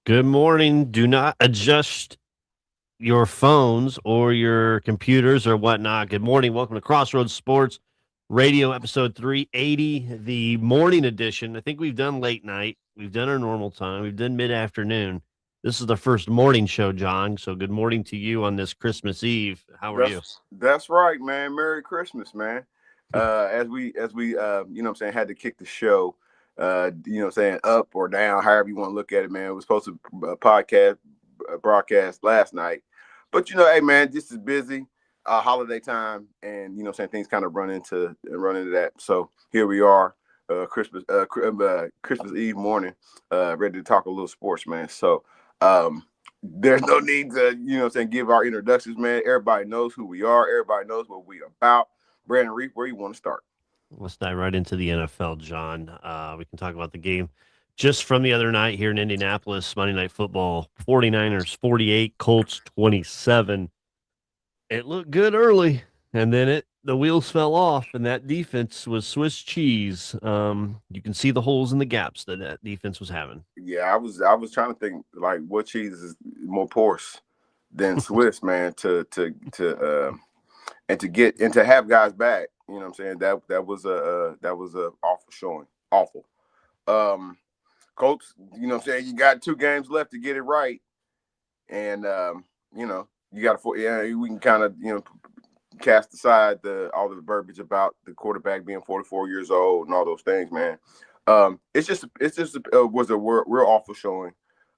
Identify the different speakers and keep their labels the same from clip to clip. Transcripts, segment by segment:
Speaker 1: Good morning. Do not adjust your phones or your computers or whatnot. Good morning. Welcome to Crossroads Sports Radio, episode 380, the morning edition. I think we've done late night. We've done our normal time. We've done mid afternoon. This is the first morning show, John. So good morning to you on this Christmas Eve. How are you?
Speaker 2: That's right, man. Merry Christmas, man. As we you know what I'm saying, had to kick the show, you know what I'm saying, up or down, however you want to look at it, man. It was supposed to broadcast last night. But hey man, this is busy, holiday time, and you know what I'm saying, things kind of run into that. So here we are, Christmas Eve morning, ready to talk a little sports, man. So there's no need to, you know what I'm saying, give our introductions, man. Everybody knows who we are. Everybody knows what we about. Brandon Reef, where you want to start?
Speaker 1: Let's dive right into the NFL, John. We can talk about the game just from the other night here in Indianapolis, Monday Night Football. 49ers 48, Colts 27. It looked good early, and then the wheels fell off, and that defense was Swiss cheese. You can see the holes in the gaps that defense was having.
Speaker 2: Yeah, I was trying to think like what cheese is more porous than Swiss, man, and to get and to have guys back. You know what I'm saying? That was a awful showing. Awful. Um Colts, you know what I'm saying, you got 2 games left to get it right. And you got to, yeah, we can kind of, cast aside all the verbiage about the quarterback being 44 years old and all those things, man. It's just was a real awful showing,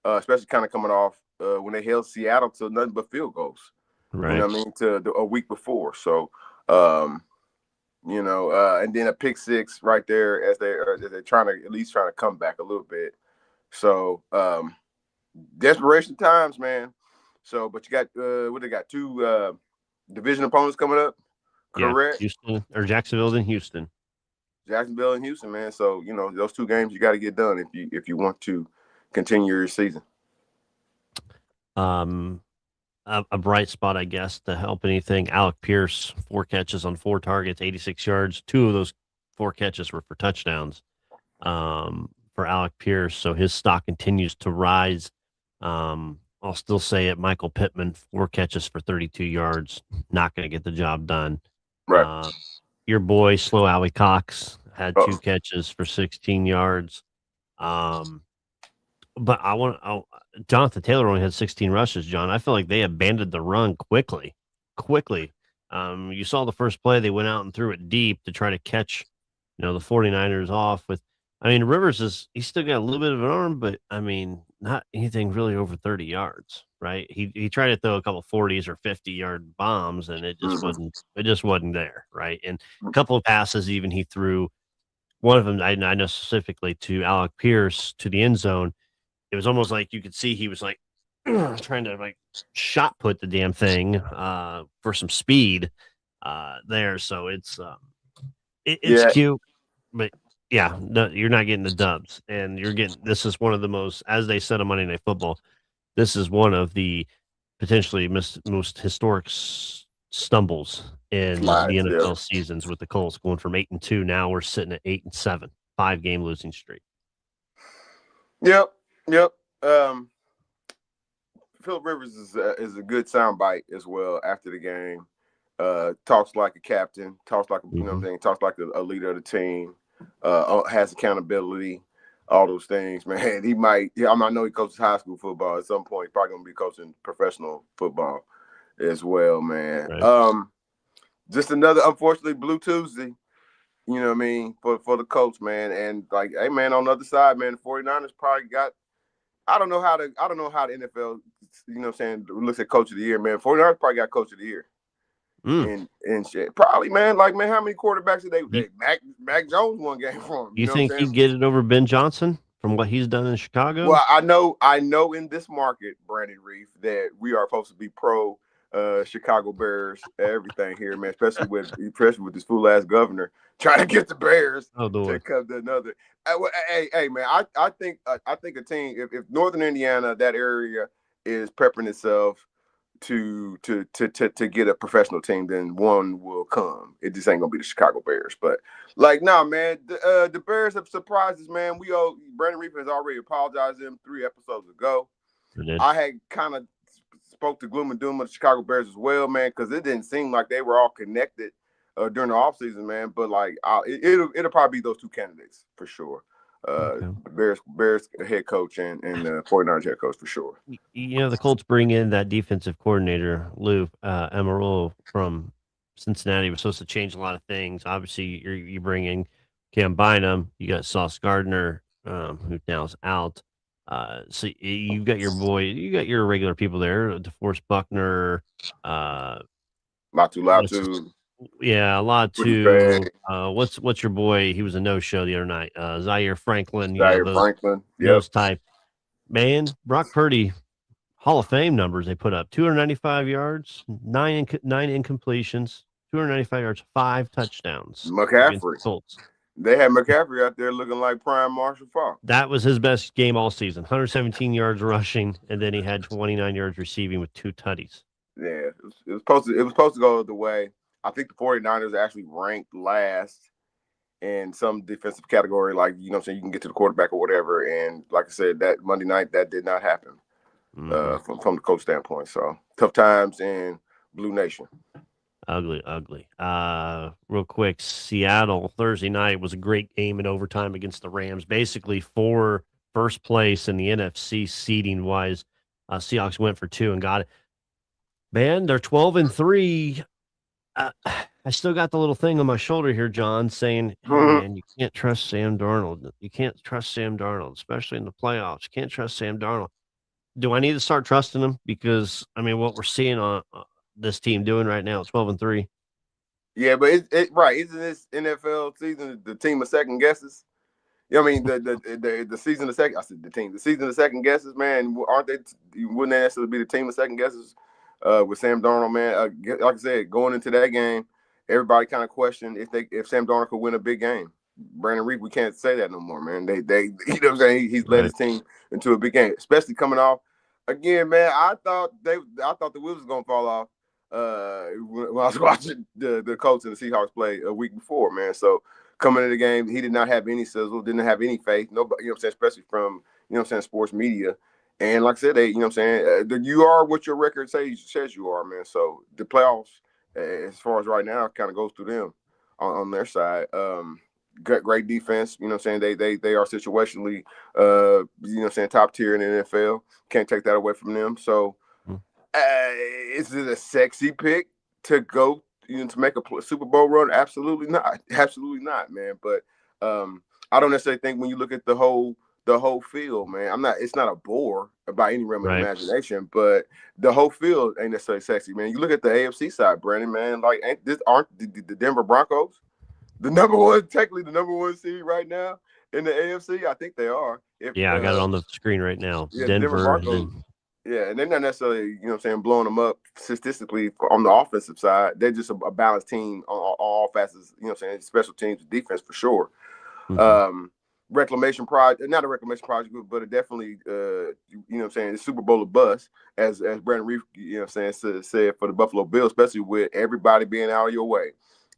Speaker 2: especially kind of coming off when they held Seattle to nothing but field goals. You know
Speaker 1: Right.
Speaker 2: what I mean? A week before. So, um, and then a pick six right there as they're trying to come back a little bit. So, desperation times, man. So, but you got what they got, two division opponents coming up,
Speaker 1: Yeah.
Speaker 2: correct?
Speaker 1: Houston or Jacksonville and Houston.
Speaker 2: Jacksonville and Houston, man. So those 2 games you got to get done if you want to continue your season.
Speaker 1: Um, a bright spot, I guess, to help anything. Alec Pierce, 4 catches on 4 targets, 86 yards. 2 of those 4 catches were for touchdowns for Alec Pierce. So his stock continues to rise. I'll still say it. Michael Pittman, 4 catches for 32 yards. Not going to get the job done.
Speaker 2: Right.
Speaker 1: Uh, your boy, Slow Alley Cox, had
Speaker 2: Uh,
Speaker 1: 2 catches for 16 yards. Um, but Jonathan Taylor only had 16 rushes, John. I feel like they abandoned the run quickly. Quickly. You saw the first play, they went out and threw it deep to try to catch, the 49ers off with. I mean, he's still got a little bit of an arm, but I mean, not anything really over 30 yards, right? He tried to throw a couple 40s or 50-yard bombs, and
Speaker 2: mhm.
Speaker 1: it just wasn't there, right? And a couple of passes even he threw. One of them I know specifically to Alec Pierce to the end zone. It was almost like you could see he was like trying to like shot put the damn thing for some speed there. So it's
Speaker 2: Yeah,
Speaker 1: cute, but yeah, no, you're not getting the dubs, and you're getting this is one of the most, as they said on Monday Night Football, this is one of the potentially most historic stumbles in
Speaker 2: my
Speaker 1: the
Speaker 2: yeah.
Speaker 1: NFL seasons with the Colts going from 8-2. Now we're sitting at 8-7, 5 game losing streak.
Speaker 2: Yep, yep. Um, Philip Rivers is a good soundbite as well after the game. Talks like a captain, talks like you know what I'm
Speaker 1: Hmm.
Speaker 2: saying, talks like a leader of the team, has accountability, all those things, man. He might, yeah, I know he coaches high school football at some point. He's probably gonna be coaching professional football as well, man.
Speaker 1: Right.
Speaker 2: Just another unfortunately Blue Tuesday, you know what I mean, for the Colts, man. And like, hey man, on the other side, man, the 49ers probably got, I don't know how the NFL, you know what I'm saying, looks at coach of the year, man. 49ers probably got coach of the year.
Speaker 1: Mm.
Speaker 2: And shit. Probably, man. Like, man, how many quarterbacks did
Speaker 1: You,
Speaker 2: Mac Jones won game for him? You
Speaker 1: you
Speaker 2: know what I'm
Speaker 1: think
Speaker 2: saying?
Speaker 1: he'd get it over Ben Johnson from what he's done in Chicago?
Speaker 2: Well, I know in this market, Brandon Reef, that we are supposed to be pro Chicago Bears, everything here, man, especially with this fool ass governor trying to get the Bears
Speaker 1: Oh,
Speaker 2: to
Speaker 1: Lord.
Speaker 2: come to another. Hey, man, I think a team, if Northern Indiana, that area, is prepping itself to get a professional team, then one will come. It just ain't gonna be the Chicago Bears. But like, nah, man, the Bears have surprised us, man. Brandon Reef has already apologized to them 3 episodes ago. I had kind of spoke to gloom and doom of the Chicago Bears as well, man, because it didn't seem like they were all connected during the offseason, man. But like, it'll probably be those two candidates for sure.
Speaker 1: Okay.
Speaker 2: Bears head coach and 49ers head coach for sure.
Speaker 1: The Colts bring in that defensive coordinator, Lou Amarillo from Cincinnati. Was supposed to change a lot of things. Obviously, you bring in Cam Bynum. You got Sauce Gardner, who now is out. So you got you got your regular people there. DeForest Buckner,
Speaker 2: Latu,
Speaker 1: yeah, a lot
Speaker 2: Quentin
Speaker 1: to.
Speaker 2: Fay,
Speaker 1: What's your boy? He was a no show the other night. Zaire Franklin.
Speaker 2: Zaire Franklin. Yep.
Speaker 1: Those type. Man, Brock Purdy Hall of Fame numbers they put up: 295 yards, nine incompletions, 295 yards, 5 touchdowns against the
Speaker 2: McCaffrey.
Speaker 1: Colts.
Speaker 2: They had McCaffrey out there looking like prime Marshall Faulk.
Speaker 1: That was his best game all season: 117 yards rushing, and then he had 29 yards receiving with 2 tutties.
Speaker 2: Yeah, it was supposed to go the way. I think the 49ers actually ranked last in some defensive category, like you can get to the quarterback or whatever. And like I said, that Monday night that did not happen from the coach standpoint. So tough times in Blue Nation.
Speaker 1: Ugly. Real quick, Seattle Thursday night was a great game in overtime against the Rams. Basically, for first place in the NFC seeding wise, Seahawks went for 2 and got it. Man, they're 12-3. I still got the little thing on my shoulder here, John, saying, "Hey, man, you can't trust Sam Darnold. You can't trust Sam Darnold, especially in the playoffs. You can't trust Sam Darnold." Do I need to start trusting him? Because what we're seeing on this team doing right now, 12-3.
Speaker 2: Yeah, but right. Isn't this NFL season the team of second guesses? The season of second. I said the team. The season of second guesses, man. Aren't they? Wouldn't they necessarily be the team of second guesses with Sam Darnold, man? Like I said, going into that game, everybody kind of questioned if Sam Darnold could win a big game. Brandon Reed, we can't say that no more, man. They you know what I'm saying? He's led his team into a big game, especially coming off again, man. I thought the wheels was gonna fall off when I was watching the Colts and the Seahawks play a week before, man. So coming into the game, he did not have any sizzle, didn't have any faith. Nobody, especially from sports media. And like I said, you are what your record says you are, man. So the playoffs, as far as right now, kind of goes through them on their side. Great defense. They are situationally, top tier in the NFL. Can't take that away from them. So, is it a sexy pick to go, to make a Super Bowl run? Absolutely not. Absolutely not, man. But I don't necessarily think when you look at the whole field, man, it's not a bore by any realm of imagination, but the whole field ain't necessarily sexy, man. You look at the AFC side, Brandon, man, like aren't the Denver Broncos technically the number one seed right now in the AFC? I think they are.
Speaker 1: I got it on the screen right now.
Speaker 2: Yeah,
Speaker 1: Denver
Speaker 2: Broncos. Yeah, and they're not necessarily, blowing them up statistically on the offensive side. They're just a balanced team on all facets, special teams, defense for sure.
Speaker 1: Mm-hmm.
Speaker 2: Reclamation project, not a reclamation project, but definitely, the Super Bowl of bust, as Brandon Reef, said for the Buffalo Bills, especially with everybody being out of your way.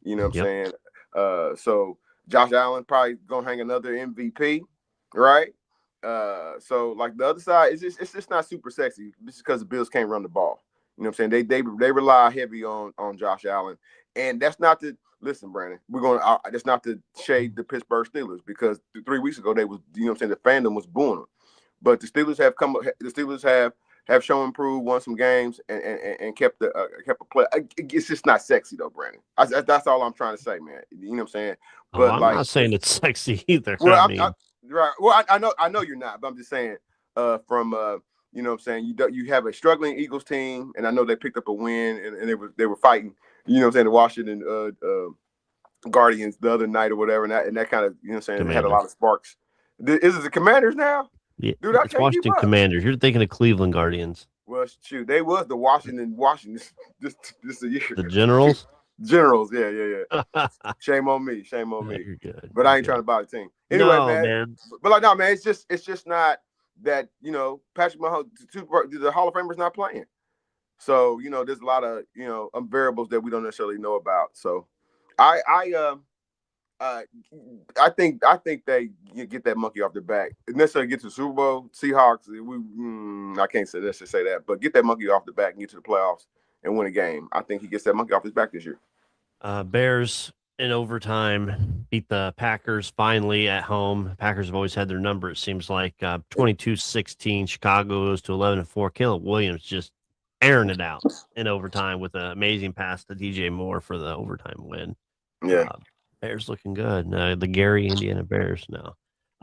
Speaker 2: You know what I'm saying? So Josh Allen probably gonna hang another MVP, right? So like the other side, it's just not super sexy just because the Bills can't run the ball. You know what I'm saying? They rely heavy on Josh Allen, and that's not to listen, Brandon. That's not to shade the Pittsburgh Steelers, because 3 weeks ago they was, the fandom was booing them, but the Steelers have come. The Steelers have shown improved, won some games, and kept a play. It's just not sexy though, Brandon. That's all I'm trying to say, man. You know what I'm saying? But
Speaker 1: I'm not saying it's sexy either.
Speaker 2: Well, right. Well, I know you're not, but I'm just saying, from you know what I'm saying, you have a struggling Eagles team, and I know they picked up a win, and they were fighting, you know what I'm saying, the Washington Guardians the other night or whatever, and that kind of, you know what I'm saying, had a lot of sparks. Is it the Commanders now?
Speaker 1: Yeah,
Speaker 2: dude, I
Speaker 1: it's
Speaker 2: can't
Speaker 1: Washington
Speaker 2: keep up.
Speaker 1: Commanders. You're thinking of Cleveland Guardians.
Speaker 2: Well, shoot, they was the Washington just a year.
Speaker 1: The Generals.
Speaker 2: Generals, yeah. Shame on me.
Speaker 1: You're good.
Speaker 2: But I ain't trying to buy the team. Anyway, man. But like, no, man, it's just not that, Patrick Mahomes, the Hall of Famers not playing. So, there's a lot of, variables that we don't necessarily know about. So I Uh, I think they get that monkey off their back. Necessarily get to the Super Bowl. Seahawks, I can't say let's just say that, but get that monkey off the back and get to the playoffs and win a game. I think he gets that monkey off his back this year.
Speaker 1: Bears in overtime beat the Packers finally at home. Packers have always had their number, it seems like. 22-16. Chicago goes to 11-4. Caleb Williams just airing it out in overtime with an amazing pass to DJ Moore for the overtime win.
Speaker 2: Yeah.
Speaker 1: Bears looking good. The Gary Indiana Bears now.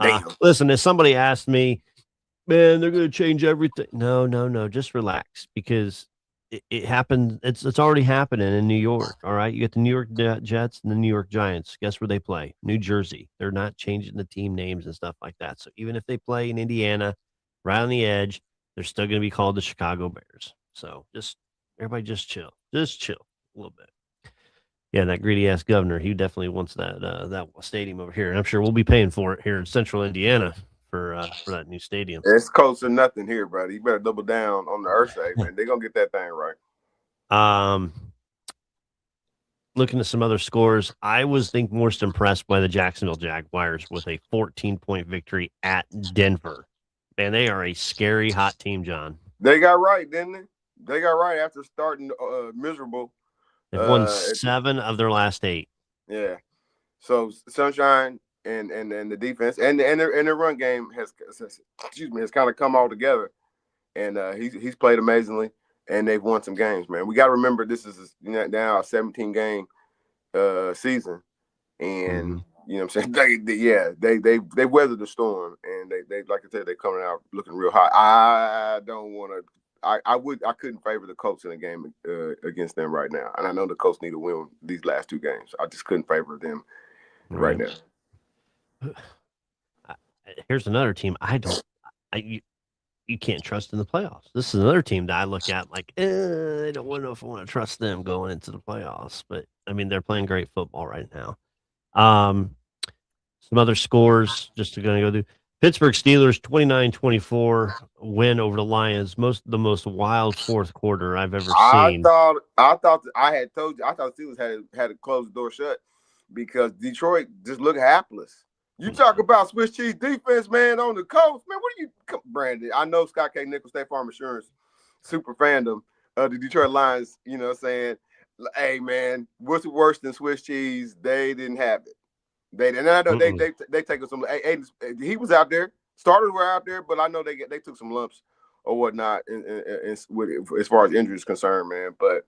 Speaker 2: Damn.
Speaker 1: Listen, if somebody asked me, man, they're going to change everything. No. Just relax because it happened. It's already happening in New York. All right. You get the New York Jets and the New York Giants. Guess where they play? New Jersey. They're not changing the team names and stuff like that. So even if they play in Indiana, right on the edge, they're still going to be called the Chicago Bears. So everybody just chill. Just chill a little bit. Yeah, that greedy ass governor, he definitely wants that stadium over here. And I'm sure we'll be paying for it here in central Indiana for that new stadium.
Speaker 2: It's close to nothing here, buddy. You better double down on the earth side, man. They're gonna get that thing right.
Speaker 1: Looking at some other scores, I was most impressed by the Jacksonville Jaguars with a 14-point victory at Denver. Man, they are a scary hot team, John.
Speaker 2: They got right, didn't they? They got right after starting miserable.
Speaker 1: They've won 7 of their last 8.
Speaker 2: Yeah. So Sunshine and the defense and the run game has kind of come all together, and he's played amazingly, and they've won some games, man. We got to remember this is now a 17-game season, and you know what I'm saying, they weathered the storm, and they like I said, they're coming out looking real hot. I don't want to. I couldn't favor the Colts in a game against them right now, and I know the Colts need to win these last 2 games. I just couldn't favor them right now.
Speaker 1: Here's another team you can't trust in the playoffs. This is another team that I look at like, I don't know if I want to trust them going into the playoffs, but I mean they're playing great football right now. Some other scores just to go through. Pittsburgh Steelers 29-24 win over the Lions. The most wild fourth quarter I've ever seen.
Speaker 2: I thought Steelers had to close the door shut because Detroit just looked hapless. You talk about Swiss cheese defense, man, on the coast, man. What are you, Brandon? I know Scott K. Nichols, State Farm Insurance, super fandom of the Detroit Lions. You know, saying, "Hey, man, what's worse than Swiss cheese?" They didn't have it. They didn't. I know they take some. He was out there. Starters were out there, but I know they took some lumps or whatnot as far as injuries concerned, man. But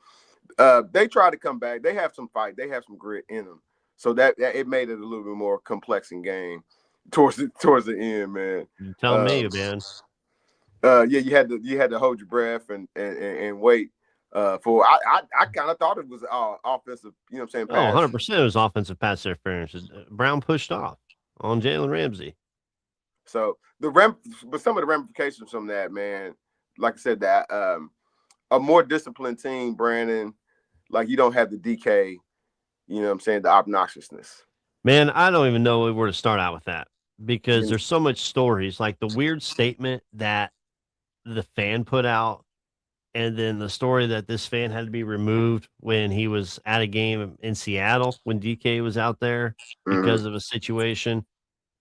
Speaker 2: they try to come back. They have some fight. They have some grit in them. So that it made it a little bit more complex in game towards the end, man.
Speaker 1: You tell me, man.
Speaker 2: You had to hold your breath and wait. For I kind of thought it was offensive, you know what I'm saying?
Speaker 1: Pass. 100% it was offensive pass interference. Brown pushed off on Jalen Ramsey.
Speaker 2: So but some of the ramifications from that, man, like I said, that a more disciplined team, Brandon, like you don't have the DK, you know what I'm saying, the obnoxiousness.
Speaker 1: Man, I don't even know where to start out with that because there's so much stories, like the weird statement that the fan put out. And then the story that this fan had to be removed when he was at a game in Seattle when DK was out there because of a situation.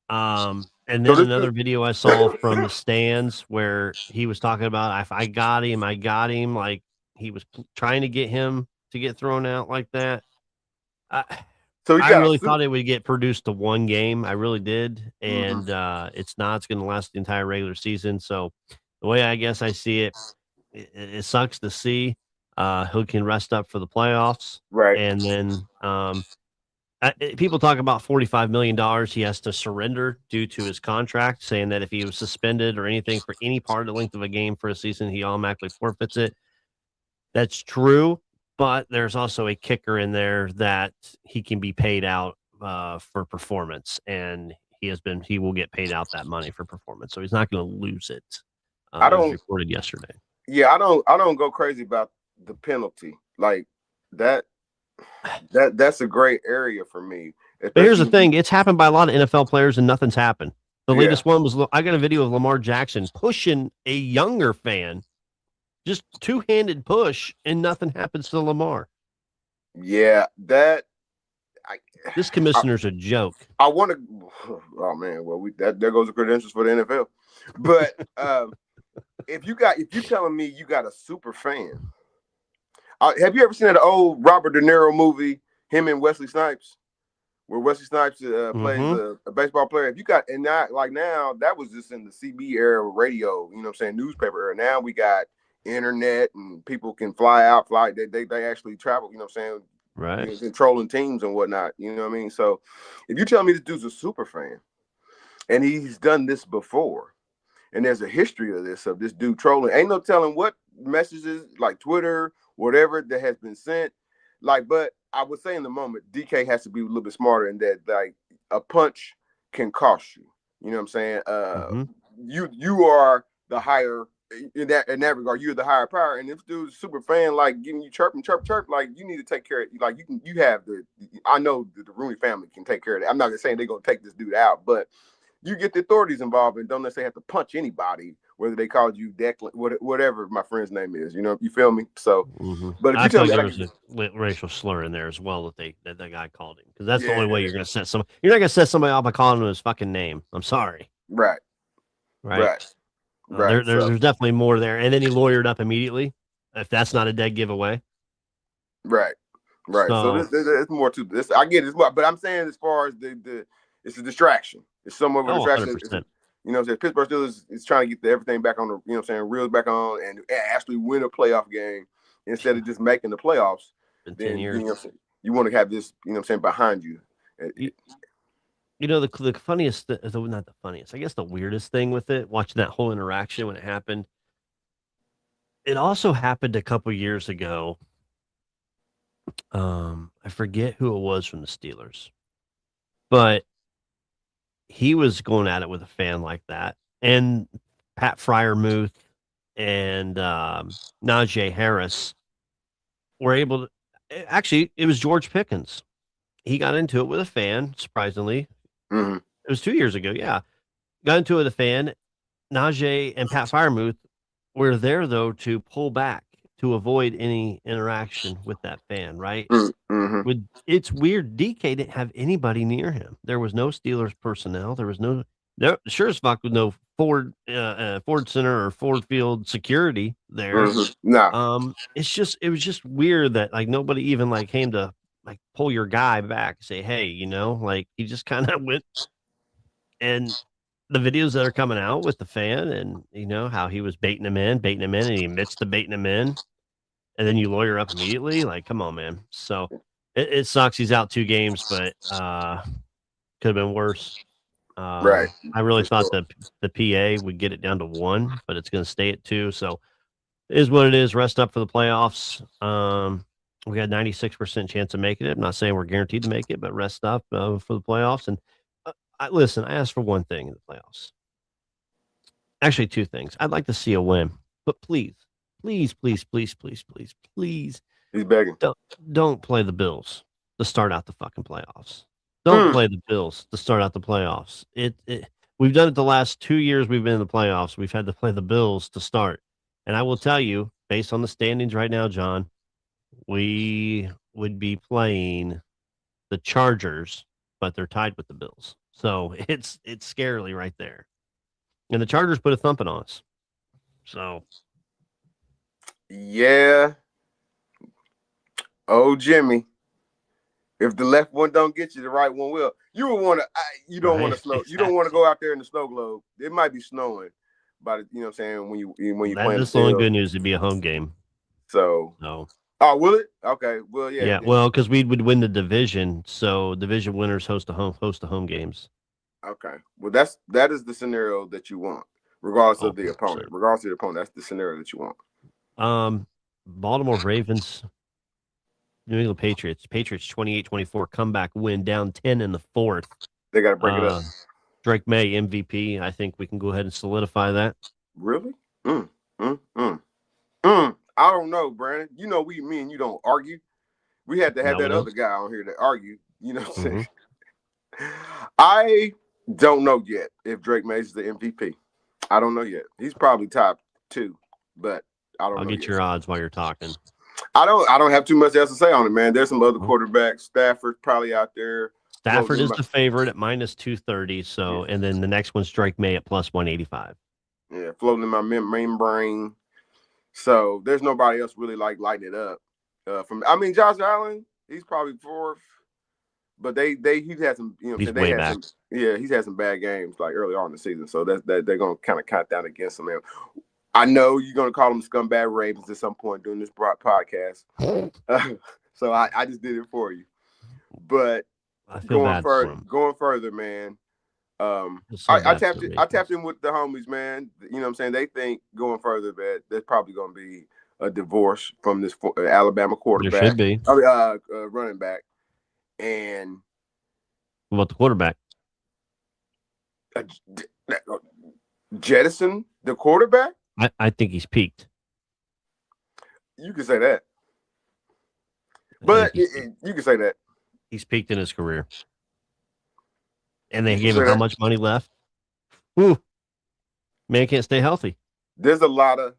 Speaker 1: And then another video I saw from the stands where he was talking about, if I got him, like he was trying to get him to get thrown out like that. I really thought it would get produced to one game. I really did. And it's not. It's going to last the entire regular season. So the way I guess I see it, it sucks to see who can rest up for the playoffs.
Speaker 2: Right.
Speaker 1: And then people talk about $45 million he has to surrender due to his contract, saying that if he was suspended or anything for any part of the length of a game for a season, he automatically forfeits it. That's true, but there's also a kicker in there that he can be paid out for performance, and he will get paid out that money for performance, so he's not going to lose it.
Speaker 2: I don't
Speaker 1: reported yesterday.
Speaker 2: Yeah, I don't go crazy about the penalty like that. That's a great area for me.
Speaker 1: But here's the thing: it's happened by a lot of NFL players, and nothing's happened. The latest one was I got a video of Lamar Jackson pushing a younger fan, just two-handed push, and nothing happens to Lamar.
Speaker 2: Yeah,
Speaker 1: This commissioner's a joke.
Speaker 2: I want to. Oh man, well there goes the credentials for the NFL. But if you're telling me you got a super fan, have you ever seen that old Robert De Niro movie, him and Wesley Snipes, where Wesley Snipes plays a baseball player? If you got and now that was just in the CB era, radio, you know what I'm saying, newspaper era. Now we got internet and people can fly. They actually travel, you know what I'm saying,
Speaker 1: right?
Speaker 2: You know, controlling teams and whatnot. You know what I mean? So if you tell me this dude's a super fan and he's done this before, and there's a history of this dude trolling, ain't no telling what messages like Twitter, whatever that has been sent. Like, but I would say in the moment, DK has to be a little bit smarter in that, like, a punch can cost you. You know what I'm saying? You are the higher in that regard. You're the higher power, and if dude's a super fan, like giving you chirp, like you need to take care of. Like you have the. I know the Rooney family can take care of that. I'm not saying they're gonna take this dude out, but you get the authorities involved and don't necessarily have to punch anybody, whether they called you Declan, whatever my friend's name is. You know, you feel me? So, but if you
Speaker 1: I feel
Speaker 2: tell me,
Speaker 1: like there was a racial slur in there as well that the guy called him, because that's the only way you're going to set somebody. You're not going to set somebody off by calling him his fucking name. I'm sorry.
Speaker 2: Right.
Speaker 1: There's definitely more there, and then he lawyered up immediately. If that's not a dead giveaway.
Speaker 2: Right. So there's more to this. I get it, but I'm saying as far as it's a distraction. It's somewhat of a distraction.
Speaker 1: 100%.
Speaker 2: You know what I'm saying? Pittsburgh Steelers is trying to get everything back on the, you know what I'm saying, reels back on and actually win a playoff game instead of just making the playoffs.
Speaker 1: In 10 years.
Speaker 2: You know, you want to have this, you know what I'm saying, behind you.
Speaker 1: You know, the funniest, not the funniest, I guess the weirdest thing with it, watching that whole interaction when it happened, it also happened a couple years ago. I forget who it was from the Steelers, but he was going at it with a fan like that. And Pat Fryermuth and Najee Harris were able to, actually, it was George Pickens. He got into it with a fan, surprisingly.
Speaker 2: Mm-hmm.
Speaker 1: It was 2 years ago, yeah. Got into it with a fan. Najee and Pat Fryermuth were there, though, to pull back, to avoid any interaction with that fan, right?
Speaker 2: Mm-hmm.
Speaker 1: It's weird. DK didn't have anybody near him. There was no Steelers personnel. There was sure as fuck with no Ford Center or Ford Field security there.
Speaker 2: No.
Speaker 1: It was just weird that like nobody even like came to like pull your guy back, say, hey, you know, like he just kind of went. And the videos that are coming out with the fan and you know how he was baiting him in, and he admits to baiting him in. And then you lawyer up immediately. Like, come on, man. So it sucks. He's out 2 games, but could have been worse.
Speaker 2: Right.
Speaker 1: I really thought the PA would get it down to 1, but it's going to stay at 2. So it is what it is. Rest up for the playoffs. We got 96% chance of making it. I'm not saying we're guaranteed to make it, but rest up for the playoffs. And listen, I asked for one thing in the playoffs. Actually, 2 things. I'd like to see a win, but please. Please.
Speaker 2: He's begging.
Speaker 1: Don't play the Bills to start out the fucking playoffs. Don't play the Bills to start out the playoffs. We've done it the last 2 years we've been in the playoffs. We've had to play the Bills to start. And I will tell you, based on the standings right now, John, we would be playing the Chargers, but they're tied with the Bills. So it's scarily right there. And the Chargers put a thumping on us. So
Speaker 2: yeah. Oh, Jimmy. If the left one don't get you, the right one will. You would want to. You don't want to snow. Exactly. You don't want to go out there in the snow globe. It might be snowing, but you know what I'm saying when you play.
Speaker 1: That's the only good news. It'd be a home game.
Speaker 2: So.
Speaker 1: No.
Speaker 2: Oh, will it? Okay. Well, yeah.
Speaker 1: Yeah. Well, because we would win the division, so division winners host the home games.
Speaker 2: Okay. Well, that is the scenario that you want, regardless of the opponent. Regardless of the opponent, that's the scenario that you want.
Speaker 1: Baltimore Ravens, New England Patriots 28-24 comeback win, down 10 in the 4th.
Speaker 2: They got to break it up.
Speaker 1: Drake May MVP. I think we can go ahead and solidify that.
Speaker 2: Really? I don't know, Brandon. You know, me and you don't argue. We had to have that other guy on here to argue. You know what I'm saying? I don't know yet if Drake May is the MVP. I don't know yet. He's probably top 2, but I don't know.
Speaker 1: I'll get your odds while you're talking.
Speaker 2: I don't have too much else to say on it, man. There's some other quarterbacks. Stafford's probably out there.
Speaker 1: Stafford is the favorite at minus 230. So,
Speaker 2: Yeah.
Speaker 1: and then the next one's Drake May at plus 185.
Speaker 2: Yeah, floating in my main brain. So there's nobody else really like lighting it up. Josh Allen, he's probably fourth, but he's had some,
Speaker 1: He's way back.
Speaker 2: He's had some bad games like early on in the season. So that they're gonna kind of count down against him. I know you're gonna call them scumbag Ravens at some point during this podcast. So I just did it for you. But
Speaker 1: I feel
Speaker 2: going further, man. I tapped in with the homies, man. You know what I'm saying? They think going further that there's probably going to be a divorce from this Alabama quarterback.
Speaker 1: There should be.
Speaker 2: Running back. And
Speaker 1: what about the quarterback?
Speaker 2: Jettison the quarterback?
Speaker 1: I think he's peaked.
Speaker 2: You can say that. But you can say that.
Speaker 1: He's peaked in his career. And they gave him how much money left? Woo. Man can't stay healthy.
Speaker 2: There's a lot of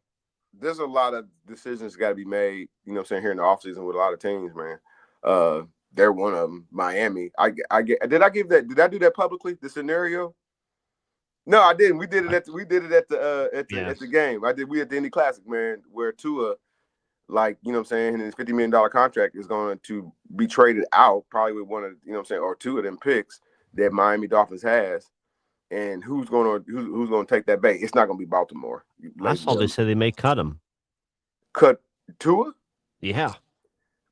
Speaker 2: decisions got to be made, you know what I'm saying, here in the offseason with a lot of teams, man. They're one of them. Miami. Did I do that publicly, the scenario? No, I didn't. We did it at the game. We at the Indy Classic, man, where Tua, like, you know what I'm saying, his $50 million contract is going to be traded out, probably with one of, you know what I'm saying, or two of them picks that Miami Dolphins has, and who's going to take that bait? It's not going to be Baltimore.
Speaker 1: I saw they said they may cut him.
Speaker 2: Cut Tua?
Speaker 1: Yeah.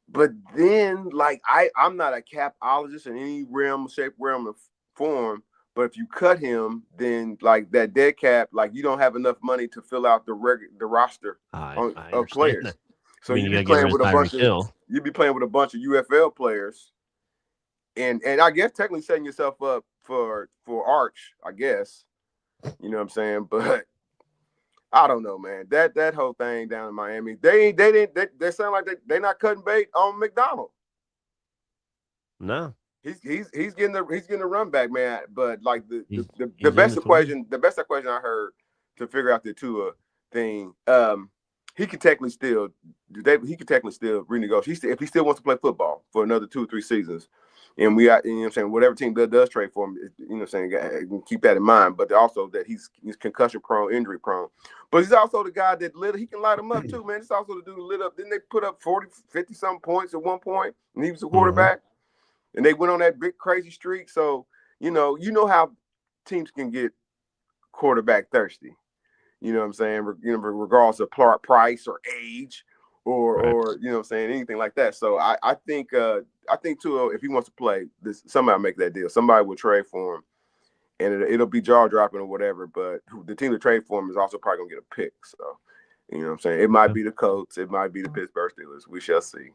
Speaker 2: But then, like, I'm not a capologist in any realm, shape, realm, or form. But if you cut him, then like that dead cap, like you don't have enough money to fill out the roster of players.
Speaker 1: That.
Speaker 2: So you'd be playing with a bunch of UFL players. And I guess technically setting yourself up for Arch, I guess. You know what I'm saying? But I don't know, man. That whole thing down in Miami, they sound like they're not cutting bait on McDonald.
Speaker 1: No.
Speaker 2: He's getting the run back, man. But like the best equation I heard to figure out the Tua thing, he could technically still renegotiate. If he still wants to play football for another 2 or 3 seasons. And you know what I'm saying, whatever team does trade for him, you know what I'm saying, keep that in mind. But also that he's concussion prone, injury prone. But he's also the guy that he can light him up too, man. It's also the dude lit up. Didn't they put up 40, 50 something points at one point? And he was a quarterback. And they went on that big crazy streak. So, you know how teams can get quarterback thirsty. You know what I'm saying? Regardless of price or age or you know what I'm saying, anything like that. So I think Tua, if he wants to play, somebody make that deal. Somebody will trade for him, and it'll be jaw dropping or whatever. But the team to trade for him is also probably gonna get a pick. So, you know what I'm saying? It might be the Colts, it might be the Pittsburgh Steelers. We shall see.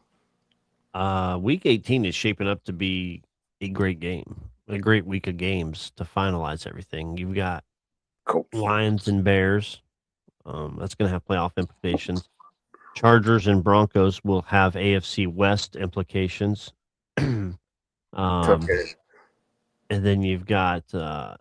Speaker 1: Week 18 is shaping up to be a great game, a great week of games to finalize everything. You've got
Speaker 2: Colts,
Speaker 1: Lions and Bears. That's going to have playoff implications. Chargers and Broncos will have AFC West implications. And then you've got where'd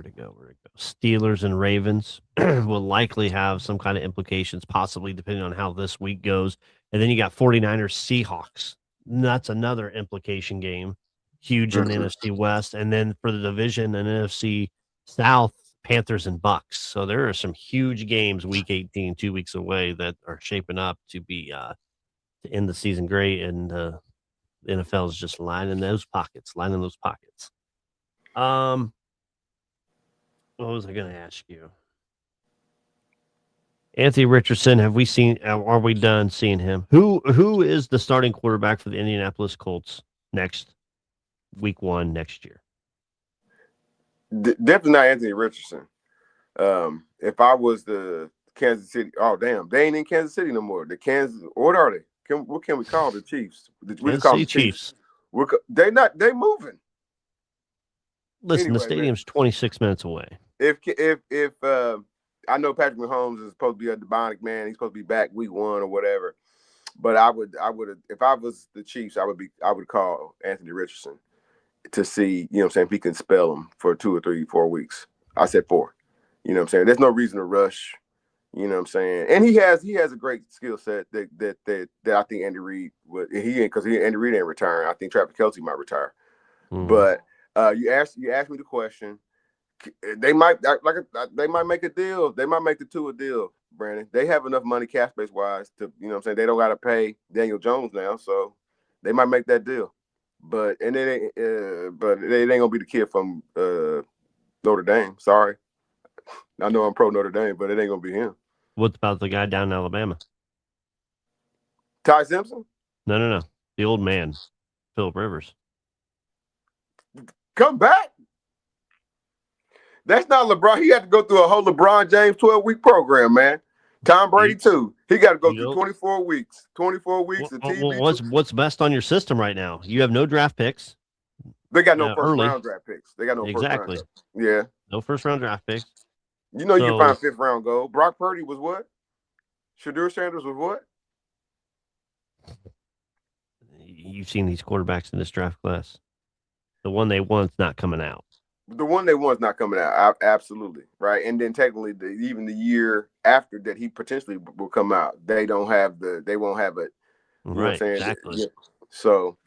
Speaker 1: it go? Steelers and Ravens will likely have some kind of implications, possibly depending on how this week goes. And then you got 49ers Seahawks. That's another implication game. Huge in the NFC West. And then for the division and NFC South, Panthers and Bucks. So there are some huge games week 18, 2 weeks away, that are shaping up to be to end the season great. And the NFL is just lining those pockets. What was I going to ask you? Anthony Richardson, are we done seeing him? Who is the starting quarterback for the Indianapolis Colts week 1 next year?
Speaker 2: Definitely not Anthony Richardson. If I was the Kansas City, oh damn, they ain't in Kansas City no more. What are they? What can we call the Chiefs? We just call them Chiefs. They moving.
Speaker 1: Listen, anyway, the stadium's 26 minutes away.
Speaker 2: If I know Patrick Mahomes is supposed to be a demonic man, he's supposed to be back week 1 or whatever. But I would if I was the Chiefs, I would call Anthony Richardson to see, you know what I'm saying, if he can spell him for 2 or 3, 4 weeks. I said 4. You know what I'm saying? There's no reason to rush You know what I'm saying? And he has a great skill set that I think Andy Reid would. Because Andy Reid ain't retiring. I think Travis Kelce might retire. But you asked me the question. They might they might make a deal. They might make the two a deal, Brandon. They have enough money cap space wise to, you know what I'm saying, they don't got to pay Daniel Jones now, so they might make that deal. But it ain't gonna be the kid from Notre Dame. Sorry, I know I'm pro Notre Dame, but it ain't gonna be him.
Speaker 1: What about the guy down in Alabama?
Speaker 2: Ty Simpson?
Speaker 1: No. The old man, Philip Rivers.
Speaker 2: Come back. That's not LeBron. He had to go through a whole LeBron James 12-week program, man. Tom Brady too. He got to go through 24 weeks. 24 weeks of TV.
Speaker 1: What's best on your system right now? You have no draft picks.
Speaker 2: They got no first round draft picks. They got no
Speaker 1: exactly.
Speaker 2: First round. Yeah.
Speaker 1: No first round draft picks.
Speaker 2: You know, you can find fifth round gold. Brock Purdy was what? Shadur Sanders was what?
Speaker 1: You've seen these quarterbacks in this draft class. The one they want's not coming out.
Speaker 2: The one they want's not coming out. Absolutely. Right. And then technically even the year after that he potentially will come out, they won't have it. You know what I'm saying?
Speaker 1: Exactly.
Speaker 2: Yeah. So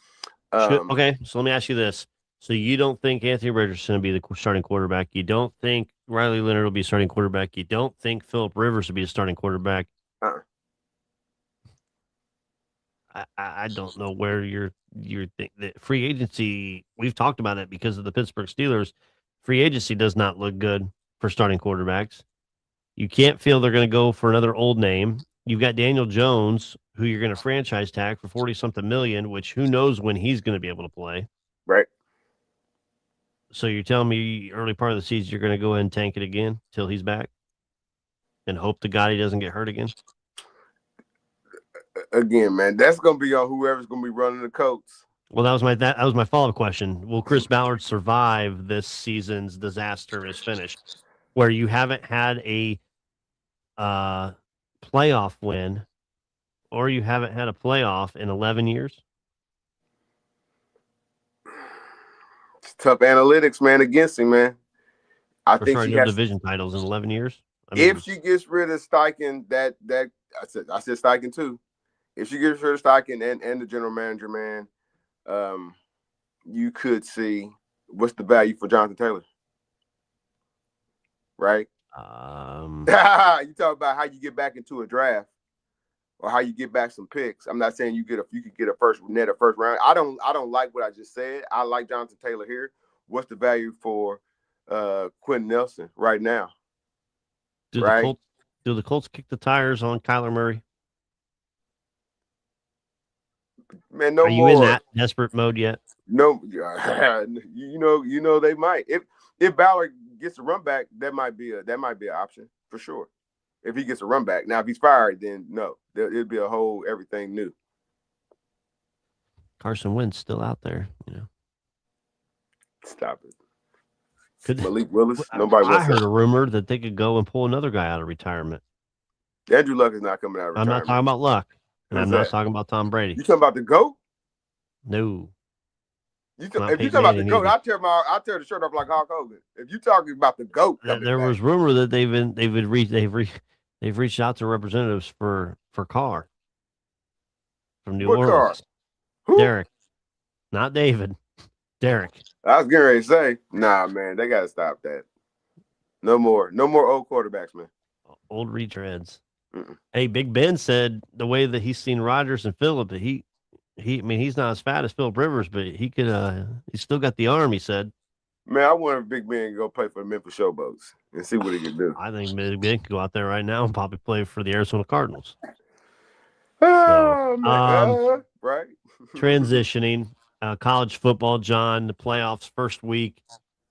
Speaker 1: okay, so let me ask you this. So you don't think Anthony Richardson will be the starting quarterback? You don't think Riley Leonard will be starting quarterback? You don't think Philip Rivers will be a starting quarterback? I don't know where you're think that free agency. We've talked about it because of the Pittsburgh Steelers. Free agency does not look good for starting quarterbacks. You can't feel they're going to go for another old name. You've got Daniel Jones, who you're going to franchise tag for 40-something million, which who knows when he's going to be able to play.
Speaker 2: Right.
Speaker 1: So you're telling me early part of the season you're going to go ahead and tank it again till he's back and hope to God he doesn't get hurt again?
Speaker 2: Again, man, that's going to be on whoever's going to be running the Colts.
Speaker 1: Well, that was my follow-up question. Will Chris Ballard survive this season's disaster is finished, where you haven't had a playoff win, or you haven't had a playoff in 11 years?
Speaker 2: It's tough analytics, man, against him, man. I think she has
Speaker 1: division titles in 11 years.
Speaker 2: If she gets rid of Steichen, I said Steichen too. If she gets rid of Steichen and the general manager, man, you could see what's the value for Jonathan Taylor, right? You talk about how you get back into a draft or how you get back some picks. I'm not saying you could get a first round. I don't like what I just said. I like Jonathan Taylor here. What's the value for Quentin Nelson right now?
Speaker 1: Do the Colts kick the tires on Kyler Murray?
Speaker 2: Man, no more.
Speaker 1: Are you in that desperate mode yet?
Speaker 2: No, you know they might. If Ballard gets a run back, that might be an option for sure. If he gets a run back, now if he's fired, then no, it'd be a whole everything new.
Speaker 1: Carson Wentz still out there, you know.
Speaker 2: Stop it. Malik Willis. Nobody.
Speaker 1: I heard a rumor that they could go and pull another guy out of retirement.
Speaker 2: Andrew Luck is not coming out of retirement.
Speaker 1: I'm not talking about Luck, and I'm not talking about Tom Brady.
Speaker 2: You talking about the GOAT?
Speaker 1: No.
Speaker 2: If you talking about the GOAT, I tear the shirt off like Hulk Hogan. If you talking about the GOAT,
Speaker 1: there was rumor that they've reached out to representatives for Carr from New Orleans.
Speaker 2: Who?
Speaker 1: Derek, not David. Derek.
Speaker 2: I was getting ready to say, nah, man, they got to stop that. No more old quarterbacks, man.
Speaker 1: Old retreads. Hey, Big Ben said the way that he's seen Rodgers and Phillip, that he's not as fat as Philip Rivers, but he could, he's still got the arm, he said.
Speaker 2: Man, I wonder if Big Ben can go play for the Memphis Showboats and see what he can do.
Speaker 1: I think Big Ben could go out there right now and probably play for the Arizona Cardinals.
Speaker 2: Oh, man. Right.
Speaker 1: Transitioning. College football, John, the playoffs first week.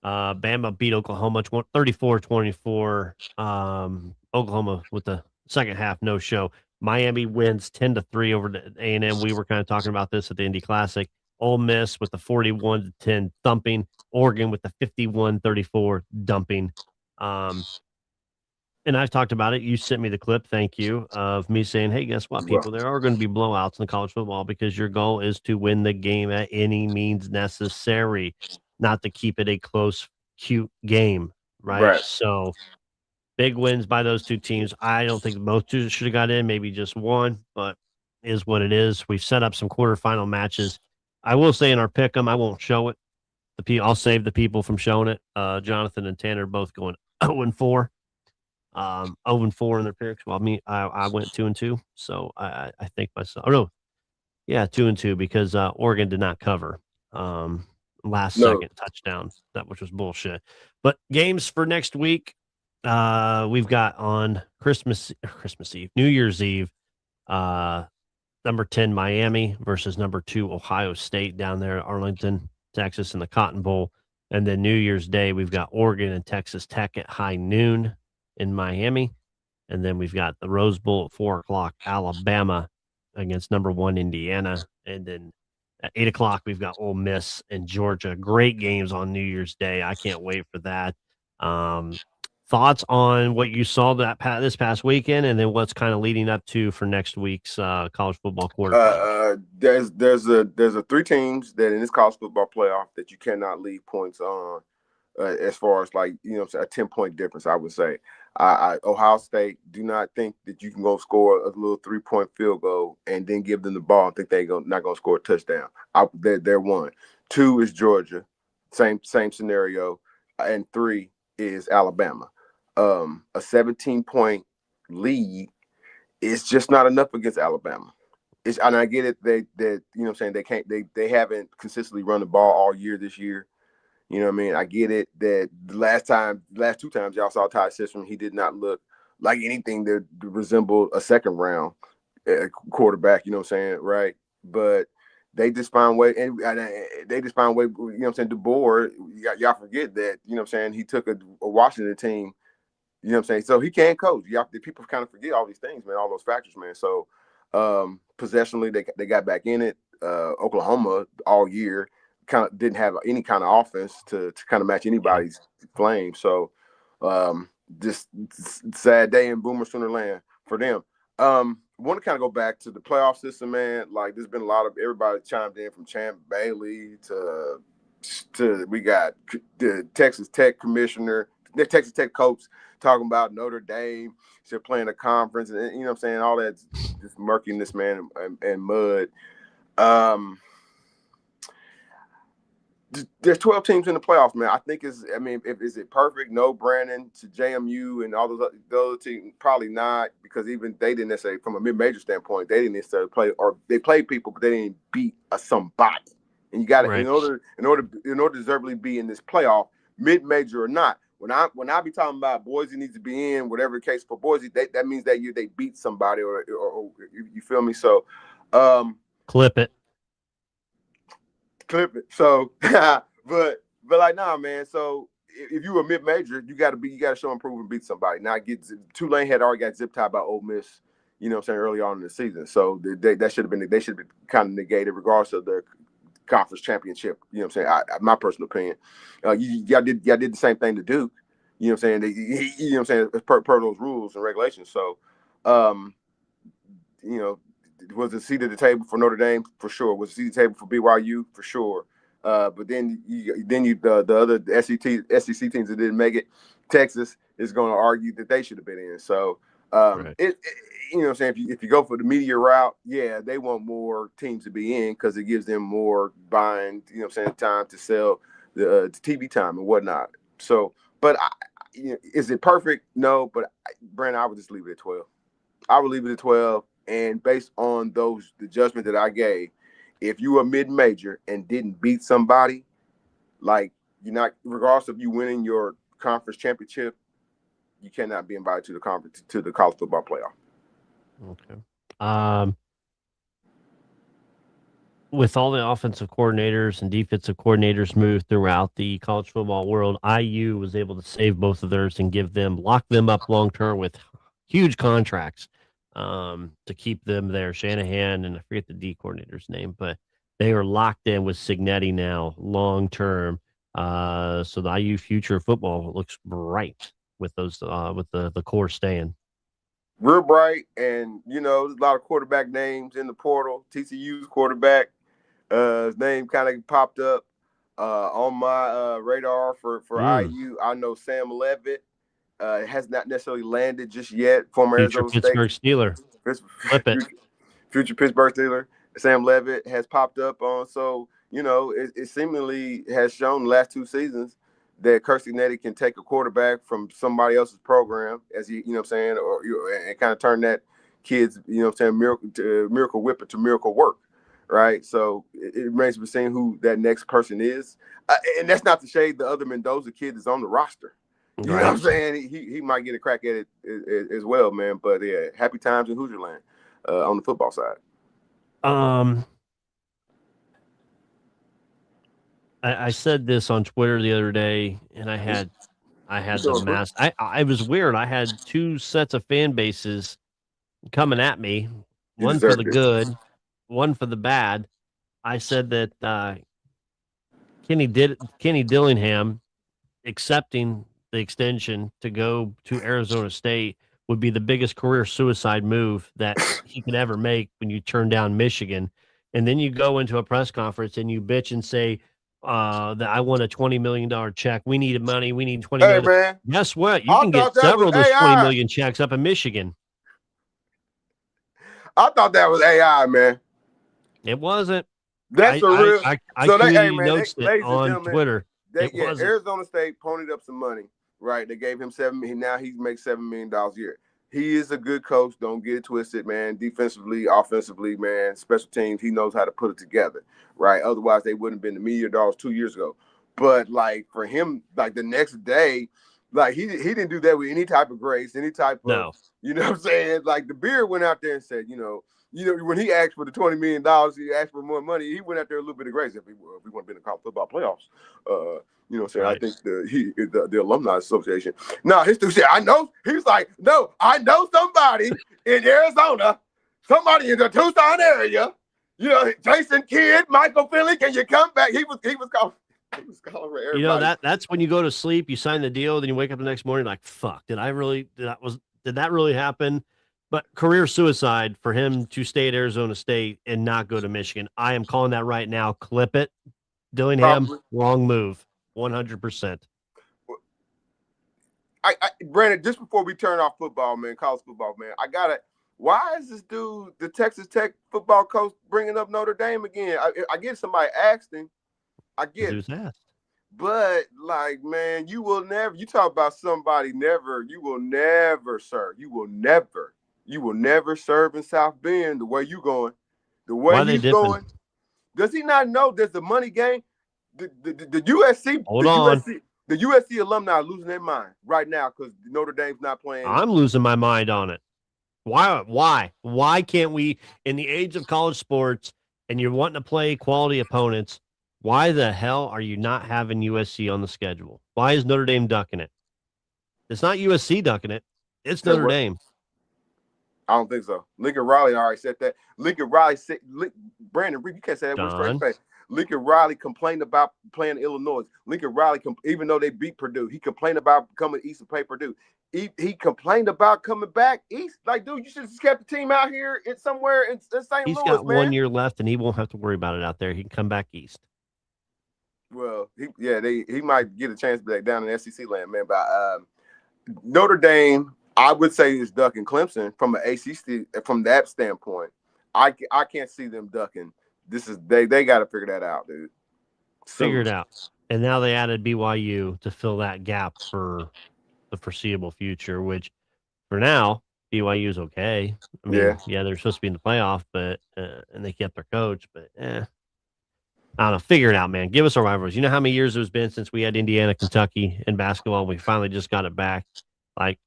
Speaker 1: Bama beat Oklahoma 34-24. Oklahoma with the second half no show. Miami wins 10-3 over the A&M. We were kind of talking about this at the Indy Classic. Ole Miss with the 41-10 thumping. Oregon with the 51-34 dumping. And I've talked about it. You sent me the clip, thank you, of me saying, hey, guess what, people? There are going to be blowouts in college football because your goal is to win the game at any means necessary, not to keep it a close, cute game, right? So Big wins by those two teams. I don't think both two should have got in, maybe just one, but is what it is. We've set up some quarterfinal matches. I will say in our pick 'em, I won't show it. I'll save the people from showing it. Jonathan and Tanner both going 0-4. 0-4 in their picks. Well, I went 2-2. So I think myself. Oh no, yeah, 2-2 because Oregon did not cover. Last second touchdown, which was bullshit. But games for next week. We've got on Christmas Eve, New Year's Eve, number 10 Miami versus number 2 Ohio State down there at Arlington, Texas in the Cotton Bowl. And then New Year's Day, we've got Oregon and Texas Tech at high noon in Miami. And then we've got the Rose Bowl at 4:00, Alabama against number 1 Indiana. And then at 8:00, we've got Ole Miss and Georgia. Great games on New Year's Day. I can't wait for that. Thoughts on what you saw this past weekend, and then what's kind of leading up to for next week's college football quarterfinals?
Speaker 2: There's a 3 teams that in this college football playoff that you cannot leave points on, as far as like a 10-point difference. I would say, Ohio State, do not think that you can go score a little 3-point field goal and then give them the ball and think not going to score a touchdown. They're 1. 2 is Georgia, same scenario, and 3 is Alabama. A 17-point lead is just not enough against Alabama. And I get it. They haven't consistently run the ball all year this year. You know what I mean? I get it that the last 2 times y'all saw Ty Sisson, he did not look like anything that resembled a second round quarterback. You know what I'm saying, right? But they just find way, and they just find way. You know what I'm saying? DeBoer, y'all forget that. You know what I'm saying? He took a Washington team. You know what I'm saying? So he can coach. People kind of forget all these things, man, all those factors, man. So possessionally, they got back in it. Oklahoma all year kind of didn't have any kind of offense to kind of match anybody's flame. So just sad day in Boomer Sooner land for them. Want to kind of go back to the playoff system, man. Like there's been a lot of everybody chimed in from Champ Bailey to we got the Texas Tech commissioner, the Texas Tech coach talking about Notre Dame. They're playing a conference, and you know what I'm saying, all that just murkiness, man, and mud. There's 12 teams in the playoffs, man. I think is it perfect? No, Brandon to JMU and all those other teams, probably not, because even they didn't necessarily, from a mid-major standpoint, they didn't necessarily play, or they played people, but they didn't beat somebody. And you got to,
Speaker 1: Right.
Speaker 2: in order to deservedly be in this playoff, mid-major or not. When I be talking about Boise needs to be in, whatever the case for Boise, that means that year they beat somebody, or you feel me? So,
Speaker 1: clip it.
Speaker 2: So, but like, nah, man. So if you were mid-major, you got to show improvement, beat somebody. Now, Tulane had already got zip tied by Ole Miss, you know what I'm saying, early on in the season. So they should have been kind of negated, regardless of their conference championship. You know what I'm saying? My personal opinion. Y'all did the same thing to Duke. You know what I'm saying? You know what I'm saying? Per those rules and regulations. So, was a seat at the table for Notre Dame for sure. Was a seat at the table for BYU for sure. But then the other SEC teams that didn't make it, Texas is going to argue that they should have been in. So
Speaker 1: Right.
Speaker 2: you know what I'm saying, if you go for the media route, yeah, they want more teams to be in because it gives them more buying, you know what I'm saying, time to sell the TV time and whatnot. So, but is it perfect? No, but Brandon, I would just leave it at 12. I would leave it at 12. And based on the judgment that I gave, if you were mid-major and didn't beat somebody, like you're not, regardless of you winning your conference championship, you cannot be invited to the college football playoff.
Speaker 1: Okay. With all the offensive coordinators and defensive coordinators moved throughout the college football world, IU was able to save both of theirs and lock them up long term with huge contracts to keep them there. Shanahan, and I forget the D coordinator's name, but they are locked in with Signetti now long term. So the IU future of football looks bright with those with the core staying.
Speaker 2: Real bright, and there's a lot of quarterback names in the portal. TCU's quarterback, his name kind of popped up on my radar for IU. I know Sam Levitt. has not necessarily landed just yet. Former
Speaker 1: Future
Speaker 2: Arizona State,
Speaker 1: Pittsburgh Steeler. Flip it.
Speaker 2: future Pittsburgh Steeler, Sam Levitt has popped up on. So, it seemingly has shown the last 2 seasons that Kirstie Netty can take a quarterback from somebody else's program, as he, what I'm saying, and kind of turn that kid's, what I'm saying, miracle whip it to miracle work, right? So it remains to be seen who that next person is, and that's not to shade the other Mendoza kid that's on the roster. You know what I'm saying? He might get a crack at it as well, man. But yeah, happy times in Hoosierland on the football side.
Speaker 1: I said this on Twitter the other day, and I had the mass. I was weird. I had 2 sets of fan bases coming at me, one for the good, one for the bad. I said that Kenny Dillingham accepting the extension to go to Arizona State would be the biggest career suicide move that he could ever make when you turn down Michigan. And then you go into a press conference and you bitch and say that I want a $20 million check. We needed money. We need $20 million.
Speaker 2: Man,
Speaker 1: guess what? You can get several of those $20 million checks up in Michigan.
Speaker 2: I thought that was AI, man.
Speaker 1: It wasn't.
Speaker 2: That's a real.
Speaker 1: I notes on Twitter.
Speaker 2: Arizona State ponied up some money, right? They gave him $7 million. Now he makes $7 million a year. He is a good coach. Don't get it twisted, man. Defensively, offensively, man. Special teams, he knows how to put it together, right? Otherwise, they wouldn't have been the media dogs 2 years ago. But like for him, like the next day, like he didn't do that with any type of grace, any type of, you know what I'm saying? Like the Beard went out there and said, when he asked for the $20 million, he asked for more money. He went out there a little bit of grace if we want to be in the college football playoffs. You know what I'm saying? Right. I think the Alumni Association. No, his dude said, I know. He's like, no, I know somebody in Arizona, somebody in the Tucson area. Jason Kidd, Michael Finley, can you come back? He was calling. He was calling for everybody.
Speaker 1: That's when you go to sleep, you sign the deal, then you wake up the next morning like, fuck, did that really happen? But career suicide for him to stay at Arizona State and not go to Michigan. I am calling that right now. Clip it. Dillingham, wrong move. 100%.
Speaker 2: Brandon, just before we turn off football, man, college football, man, why is this dude, the Texas Tech football coach, bringing up Notre Dame again? I get somebody asked him. I get it. But, like, man, you talk about somebody you will never serve. You will never serve in South Bend the way you going. The way he's going. Does he not know there's a money game? The USC, the USC alumni are losing their mind right now because Notre Dame's not playing.
Speaker 1: I'm losing my mind on it. Why can't we, in the age of college sports, and you're wanting to play quality opponents, why the hell are you not having USC on the schedule? Why is Notre Dame ducking it? It's not USC ducking it. It's Notre Dame.
Speaker 2: I don't think so. Lincoln Riley already said that. Lincoln Riley said, Brandon, you can't say that with straight face. Lincoln Riley complained about playing Illinois. Lincoln Riley, even though they beat Purdue, he complained about coming east and play Purdue. He complained about coming back east. Like, dude, you should have just kept the team out here somewhere in St. Louis,
Speaker 1: He's got 1 year left, and he won't have to worry about it out there. He can come back east.
Speaker 2: Well, he might get a chance back down in SEC land, man. But Notre Dame, I would say, is ducking Clemson from an ACC from that standpoint. I can't see them ducking. They got to figure that out, dude.
Speaker 1: Figure it out. And now they added BYU to fill that gap for the foreseeable future, which for now BYU is okay. I mean, yeah, they're supposed to be in the playoff, but and they kept their coach, but I don't know. Figure it out, man. Give us our rivalries. You know how many years it's been since we had Indiana, Kentucky in basketball, and we finally just got it back. Like,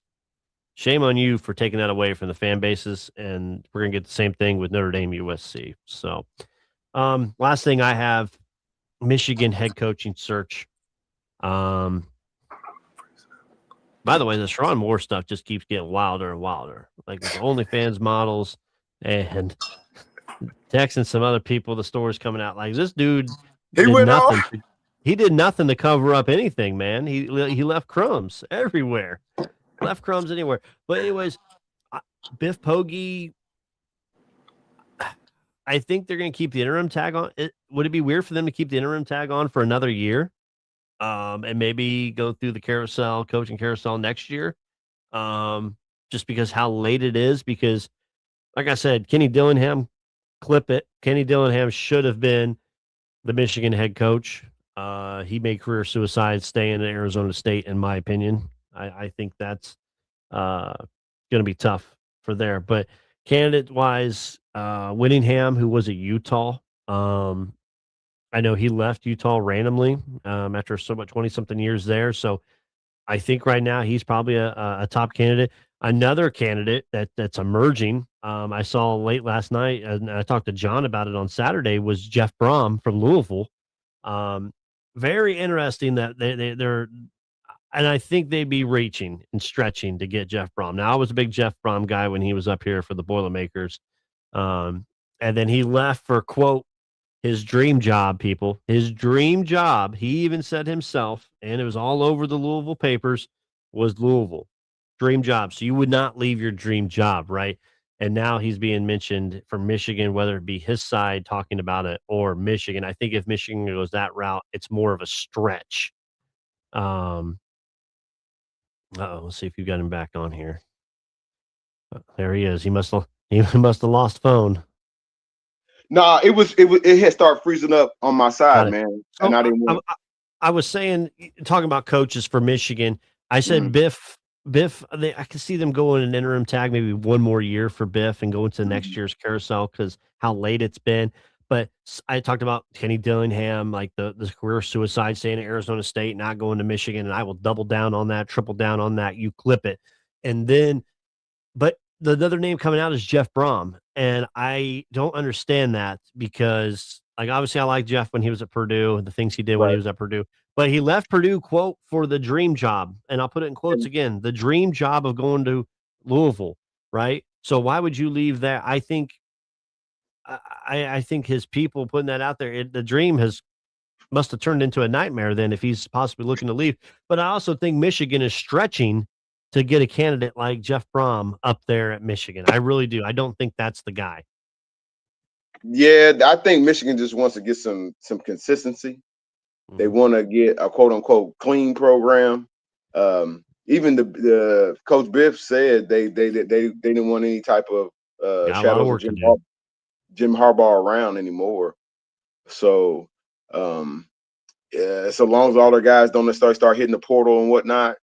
Speaker 1: shame on you for taking that away from the fan bases, and we're gonna get the same thing with Notre Dame, USC. So, last thing I have, Michigan head coaching search. By the way, the Sharon Moore stuff just keeps getting wilder and wilder. Like the OnlyFans models and texting some other people. The story's coming out like this dude did nothing. He did nothing to cover up anything, man. He left crumbs everywhere. Left crumbs anywhere. But anyways, Biff Poggi, I think they're going to keep the interim tag on. Would it be weird for them to keep the interim tag on for another year? And maybe go through the coaching carousel next year? just because how late it is. Because, like I said, Kenny Dillingham, clip it. Kenny Dillingham should have been the Michigan head coach. He made career suicide staying at Arizona State, in my opinion. I think that's uh, going to be tough for there. But candidate wise, Whittingham, who was at Utah, I know he left Utah randomly after so much 20 something years there. So I think right now he's probably a top candidate. Another candidate that's emerging, I saw late last night, and I talked to John about it on Saturday, was Jeff Brom from Louisville. Um, Very interesting that they're, and I think they'd be reaching and stretching to get Jeff Brom. Now, I was a big Jeff Brom guy when he was up here for the Boilermakers, and then he left for quote his dream job, people. His dream job, he even said himself, and it was all over the Louisville papers, was Louisville. Dream job. So you would not leave your dream job, right? And now he's being mentioned for Michigan, whether it be his side talking about it or Michigan. I think if Michigan goes that route, it's more of a stretch. Um, let's see if you got him back on here. There he is. He must have lost phone.
Speaker 2: Nah, it had started freezing up on my side,
Speaker 1: Got it.
Speaker 2: man, and
Speaker 1: So
Speaker 2: I didn't want.
Speaker 1: I was saying, talking about coaches for Michigan, I said Biff. I could see them going an interim tag, maybe one more year for Biff and go into next year's carousel because how late it's been. But I talked about Kenny Dillingham, like the career suicide, staying at Arizona State, not going to Michigan, and I will double down on that, triple down on that. You clip it, and then but the other name coming out is Jeff Brom, and I don't understand that because, like, obviously I like Jeff when he was at Purdue, the things he did when he
Speaker 2: Right.
Speaker 1: was at Purdue, but he left Purdue, quote, for the dream job, and I'll put it in quotes
Speaker 2: And
Speaker 1: again, the dream job of going to Louisville, right? So why would you leave that? I think his people putting that out there, the dream has must have turned into a nightmare then if he's possibly looking to leave. But I also think Michigan is stretching to get a candidate like Jeff Brom up there at Michigan. I really do. I don't think that's the guy.
Speaker 2: yeah, I think Michigan just wants to get some consistency. They
Speaker 1: Mhm.
Speaker 2: want to get a quote unquote clean program. Even the Coach Biff said they didn't want any type of
Speaker 1: Got a lot of
Speaker 2: shadows of
Speaker 1: work to do.
Speaker 2: Jim Harbaugh around anymore. So yeah, so long as all their guys don't start hitting the portal and whatnot,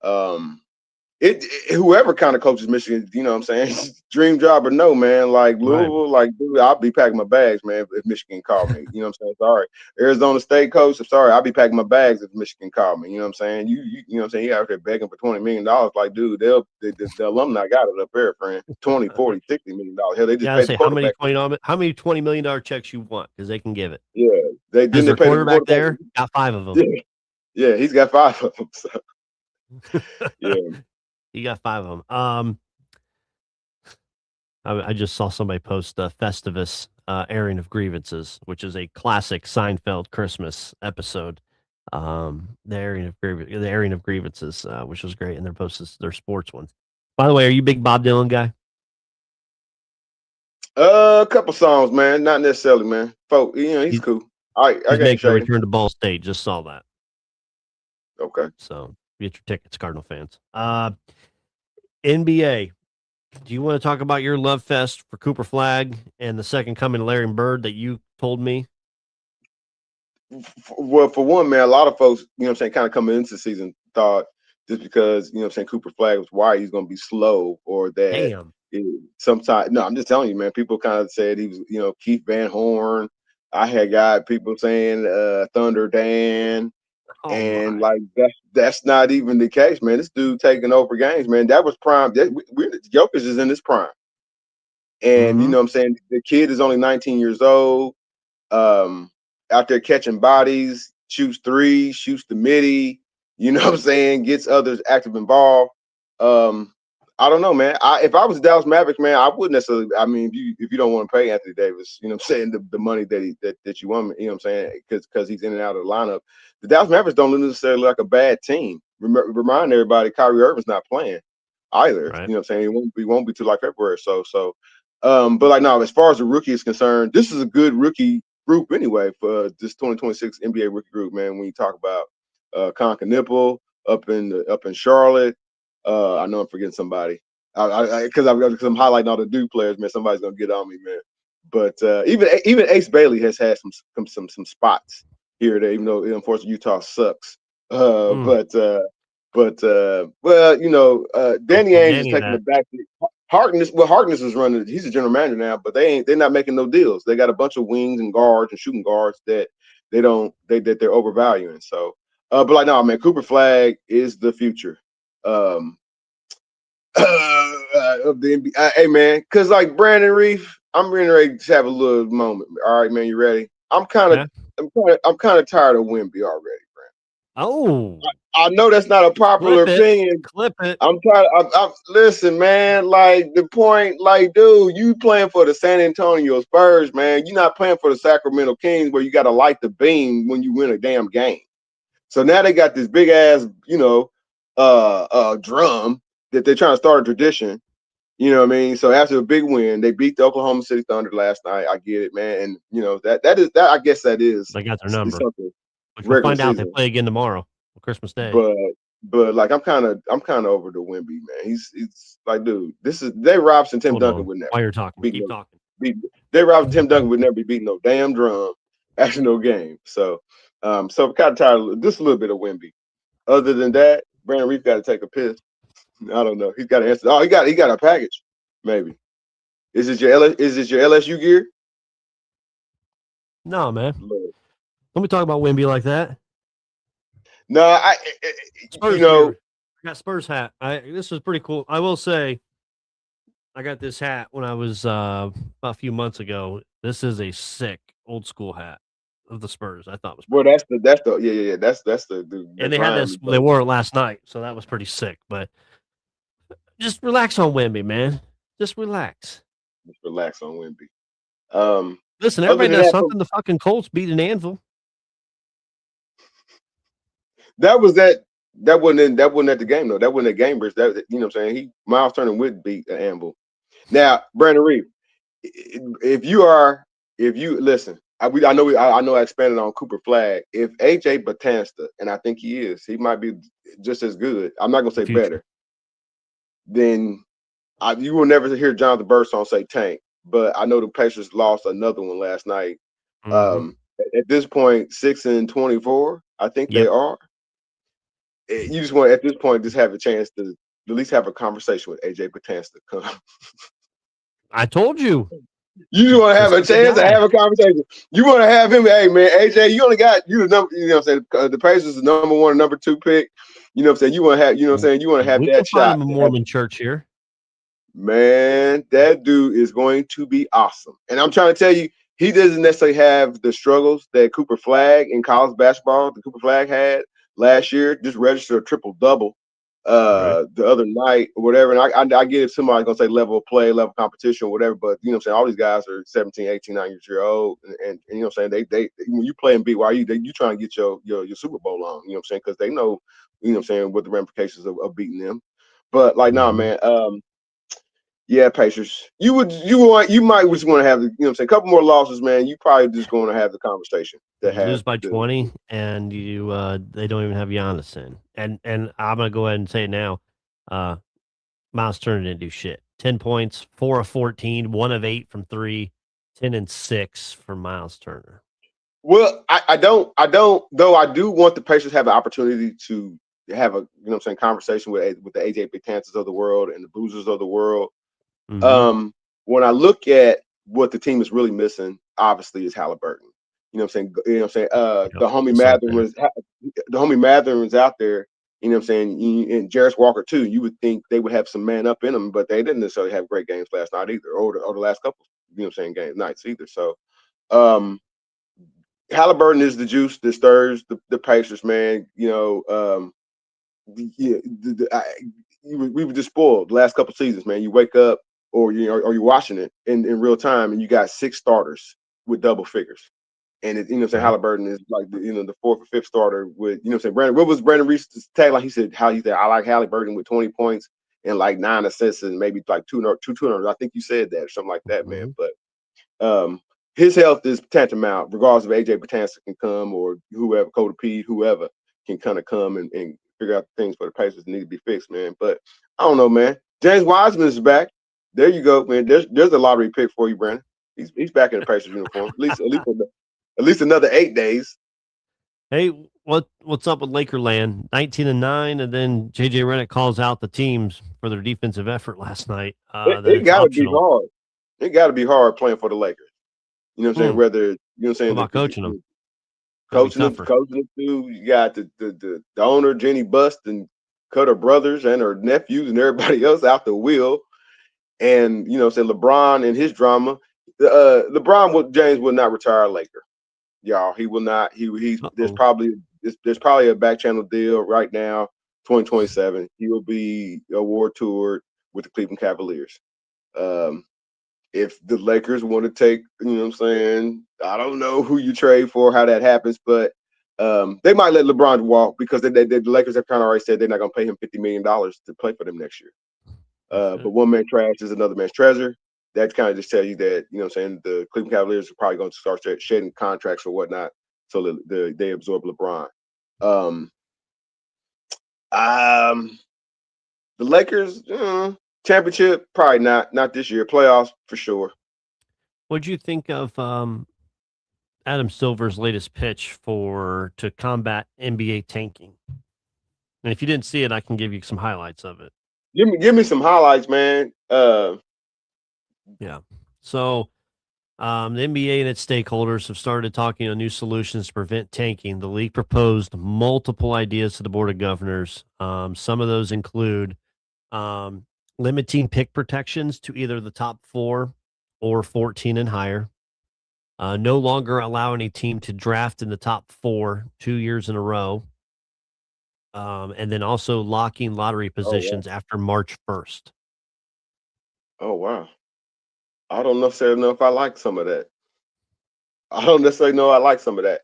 Speaker 2: um, whoever kind of coaches Michigan, you know what I'm saying? Dream job or no, man. Like
Speaker 1: Right.
Speaker 2: Louisville, like dude, I'll be packing my bags, man, if Michigan called me. You know what I'm saying? Sorry. Arizona State coach, I'm sorry, I'll be packing my bags if Michigan called me. You know what I'm saying? You know what I'm saying? He out there begging for $20 million. Like, dude, the alumni got it up there, friend. 20, 40, $60 million. Hell, they just
Speaker 1: Yeah, I
Speaker 2: paid the
Speaker 1: say
Speaker 2: quarterback.
Speaker 1: how many $20 million checks you want because they can give it.
Speaker 2: Yeah. They
Speaker 1: As
Speaker 2: didn't they
Speaker 1: their
Speaker 2: pay the
Speaker 1: quarterback
Speaker 2: quarterback.
Speaker 1: there, got 5 of them.
Speaker 2: Yeah, yeah, he's got 5 of them. So yeah.
Speaker 1: He got 5 of them. I just saw somebody post Festivus airing of grievances, which is a classic Seinfeld Christmas episode. The airing of grievances, which was great, and they're posted their sports ones. By the way, are you a big Bob Dylan guy?
Speaker 2: A couple songs, man. Not necessarily, man. Folk, he's
Speaker 1: He's,
Speaker 2: cool. I
Speaker 1: he's
Speaker 2: can't
Speaker 1: making a
Speaker 2: shade him.
Speaker 1: return to Ball State. Just saw that.
Speaker 2: Okay.
Speaker 1: So get your tickets, Cardinal fans. NBA. Do you want to talk about your love fest for Cooper Flag and the second coming of Larry Bird that you told me?
Speaker 2: Well, for one, man, a lot of folks, you know what I'm saying, kind of coming into the season thought just because, you know what I'm saying, Cooper Flag was white, he's going to be slow or that
Speaker 1: Damn.
Speaker 2: sometimes, no, I'm just telling you, man, people kind of said he was, Keith Van Horn. I had got people saying Thunder Dan.
Speaker 1: Oh
Speaker 2: And
Speaker 1: my.
Speaker 2: like that's not even the case, man. This dude taking over games, man. That was prime. Jokic is in his prime. And you
Speaker 1: Mm-hmm.
Speaker 2: know what I'm saying? The kid is only 19 years old. Um, Out there catching bodies, shoots threes, shoots the midi, you know what I'm saying, gets others active involved. Um, I don't know, man. If I was Dallas Mavericks, man, I wouldn't necessarily. I mean, if you don't want to pay Anthony Davis, you know what I'm saying, the money that you want, you know what I'm saying, because he's in and out of the lineup. The Dallas Mavericks don't look necessarily like a bad team. Remind everybody, Kyrie Irving's not playing either.
Speaker 1: Right.
Speaker 2: You know what I'm saying? He won't be till like February. But like now, as far as the rookie is concerned, this is a good rookie group anyway for this 2026 NBA rookie group, man. When you talk about Conca Nipple up in Charlotte, I know I'm forgetting somebody. Because I'm highlighting all the Duke players, man. Somebody's gonna get on me, man. But even Ace Bailey has had some spots here that even though unfortunately Utah sucks. Uh,
Speaker 1: Mm.
Speaker 2: but uh, well,
Speaker 1: Don't
Speaker 2: Danny
Speaker 1: tell
Speaker 2: Ainge is
Speaker 1: Danny
Speaker 2: taking the
Speaker 1: that.
Speaker 2: back. Harkness is running. He's a general manager now, but they're not making no deals. They got a bunch of wings and guards and shooting guards that they're overvaluing. So, but like no, man, Cooper Flag is the future. Um, of the NBA. Hey man, because like Brandon Reef, I'm ready to have a little moment. All right, man, you ready?
Speaker 1: Yeah.
Speaker 2: I'm kind of tired of Wimby already, Brandon.
Speaker 1: Oh,
Speaker 2: I know that's not a
Speaker 1: clip
Speaker 2: popular
Speaker 1: it.
Speaker 2: opinion.
Speaker 1: Clip it.
Speaker 2: I'm tired. Listen, man. Like the point, like, dude, you playing for the San Antonio Spurs, man. You're not playing for the Sacramento Kings, where you got to light the beam when you win a damn game. So now they got this big ass, drum that they're trying to start a tradition. You know what I mean? So after a big win, they beat the Oklahoma City Thunder last night. I get it, man, and that I guess that is
Speaker 1: They got their number,
Speaker 2: something
Speaker 1: which we'll
Speaker 2: regular
Speaker 1: find out. They
Speaker 2: season.
Speaker 1: play again tomorrow, on Christmas Day.
Speaker 2: But like I'm kind of over the Wimby, man. He's like, dude, this is Dave Robinson, Tim
Speaker 1: Hold
Speaker 2: Duncan
Speaker 1: on.
Speaker 2: would never
Speaker 1: While you're talking,
Speaker 2: beat
Speaker 1: keep
Speaker 2: no
Speaker 1: talking.
Speaker 2: beat Dave Robinson, Tim Duncan would never be beating no damn drum after no game. So I'm kind of tired of just a little bit of Wimby. Other than that, Brandon Reef got to take a piss. I don't know. He's got to answer. Oh, he got a package. Maybe. Is it your LSU gear?
Speaker 1: No, man.
Speaker 2: Look.
Speaker 1: Don't be talking about Wimby like that.
Speaker 2: No, you
Speaker 1: Spurs
Speaker 2: know,
Speaker 1: gear. I got Spurs hat. This was pretty cool. I will say, I got this hat when I was about a few months ago. This is a sick old school hat of the Spurs. I thought it was
Speaker 2: well,
Speaker 1: pretty cool.
Speaker 2: that's the yeah. That's the dude
Speaker 1: And
Speaker 2: that
Speaker 1: they had
Speaker 2: grind
Speaker 1: this.
Speaker 2: me.
Speaker 1: They wore it last night, so that was pretty sick. But just relax on Wimby, man. Just relax.
Speaker 2: Just relax on Wimby. Um,
Speaker 1: Listen,
Speaker 2: other
Speaker 1: everybody
Speaker 2: than
Speaker 1: does
Speaker 2: that,
Speaker 1: something. The fucking Colts beat an Anvil.
Speaker 2: that was that wasn't at the game though. That wasn't at game bridge. That you know what I'm saying. Miles Turner would beat the Amble. Now, Brandon Reed, if you listen, I know I expanded on Cooper Flag. If AJ Batansta, and I think he might be just as good. I'm not gonna
Speaker 1: The
Speaker 2: say
Speaker 1: future.
Speaker 2: better. Then you will never hear Jonathan Birdsong say tank. But I know the Pacers lost another one last night.
Speaker 1: Mm-hmm.
Speaker 2: At this point, 6-24, I think they
Speaker 1: Yep.
Speaker 2: are. You just want at this point just have a chance to at least have a conversation with AJ Batansta.
Speaker 1: I told you.
Speaker 2: You just want to have
Speaker 1: This
Speaker 2: a
Speaker 1: is the
Speaker 2: chance to
Speaker 1: guy.
Speaker 2: have a conversation. You want to have him, hey man, AJ, you only got you the number, you know what I'm saying? The Pacers is the number one, number two pick. You know what I'm saying? You want to have, you know what I'm saying? You want to have
Speaker 1: We can
Speaker 2: that
Speaker 1: find
Speaker 2: shot
Speaker 1: him a
Speaker 2: to have,
Speaker 1: Mormon church here.
Speaker 2: man, that dude is going to be awesome. And I'm trying to tell you, he doesn't necessarily have the struggles that Cooper Flag in college basketball, the Cooper Flag had last year, just registered a triple double
Speaker 1: Right.
Speaker 2: the other night or whatever. And I get if somebody's gonna say level of play, level of competition, whatever, but you know what I'm saying, all these guys are 17, 18, 19 years old, and you know what I'm saying, they when you play in BYU, you trying to get your Super Bowl on, you know what I'm saying, because they know, you know what I'm saying, what the ramifications of beating them. But like, nah,
Speaker 1: Mm-hmm.
Speaker 2: man, yeah, Pacers. You might just want to have the, you know what I'm saying, a couple more losses, man. You probably just going to have the conversation to
Speaker 1: You
Speaker 2: have
Speaker 1: lose by
Speaker 2: the
Speaker 1: 20, and they don't even have Giannis in. And I'm gonna go ahead and say it now. Uh, Miles Turner didn't do shit. 10 points, 4 of 14, 1 of 8 from 3, 10 and 6 for Miles Turner.
Speaker 2: Well, I don't though I do want the Pacers to have an opportunity to have a, you know what I'm saying, conversation with the AJ Betances of the world and the Boozers of the world.
Speaker 1: Mm-hmm.
Speaker 2: When I look at what the team is really missing, obviously is Halliburton. You know what I'm saying? You know what I'm saying?
Speaker 1: Yep.
Speaker 2: The homie
Speaker 1: It's up there.
Speaker 2: Matherin was out there, you know what I'm saying, and Jarris Walker too. You would think they would have some man up in them, but they didn't necessarily have great games last night either, or the last couple, you know what I'm saying, game nights either. So um Halliburton is the juice that stirs the Pacers, man. You know, yeah, we were just spoiled the last couple seasons, man. You wake up or you're watching it in real time, and you got six starters with double figures. And you know what I'm saying,
Speaker 1: Right.
Speaker 2: Halliburton is like the fourth or fifth starter with, you know what I'm saying, Brandon. What was Brandon Reese's tagline? He said I like Halliburton with 20 points and like 9 assists and maybe like two 200. I think you said that or something like that, man.
Speaker 1: Mm-hmm.
Speaker 2: But his health is tantamount, regardless of AJ Batanza can come or whoever, Coda Pede, whoever can kind of come and figure out the things for the Pacers that need to be fixed, man. But I don't know, man. James Wiseman is back. There you go, man. There's a lottery pick for you, Brandon. He's back in the Pacers uniform. At least another 8 days.
Speaker 1: Hey, what's up with Lakerland? 19-9, and then JJ Redick calls out the teams for their defensive effort last night. That
Speaker 2: It
Speaker 1: it's
Speaker 2: got to be
Speaker 1: optional.
Speaker 2: hard. It got to be hard playing for the Lakers. You know what I'm saying? Whether you know what I'm saying,
Speaker 1: What about coaching them?
Speaker 2: coaching them too. You got the owner Jenny Bust and cut her brothers and her nephews and everybody else out the wheel. And you know, say LeBron and his drama. James will not retire a Laker, y'all. He will not. There's probably a back channel deal right now. 2027, he will be award toured with the Cleveland Cavaliers. If the Lakers want to take, you know what I'm saying, I don't know who you trade for, how that happens, but they might let LeBron walk because the Lakers have kind of already said they're not going to pay him $50 million to play for them next year. But one man trash is another man's treasure. That kind of just tells you that, you know what I'm saying, the Cleveland Cavaliers are probably going to start shedding contracts or whatnot so that they absorb LeBron. The Lakers, championship, probably not this year. Playoffs for sure.
Speaker 1: What'd you think of Adam Silver's latest pitch to combat NBA tanking? And if you didn't see it, I can give you some highlights of it.
Speaker 2: Give me some highlights, man.
Speaker 1: Yeah. So the NBA and its stakeholders have started talking on new solutions to prevent tanking. The league proposed multiple ideas to the Board of Governors. Some of those include limiting pick protections to either the top 4 or 14 and higher. No longer allow any team to draft in the top 4 2 years in a row. And then also locking lottery positions after March 1st.
Speaker 2: Oh, wow. I don't necessarily know if I like some of that. I don't necessarily know I like some of that.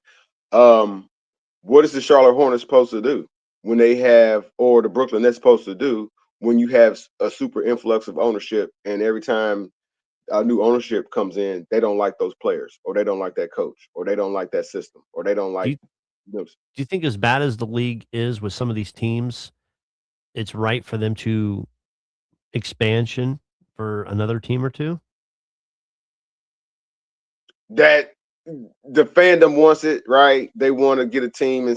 Speaker 2: What is the Charlotte Hornets supposed to do when they have, or the Brooklyn Nets supposed to do when you have a super influx of ownership, and every time a new ownership comes in, they don't like those players, or they don't like that coach, or they don't like that system, or they don't like.
Speaker 1: Do you think, as bad as the league is with some of these teams, it's right for them to expansion for another team or two?
Speaker 2: That the fandom wants it, right? They want to get a team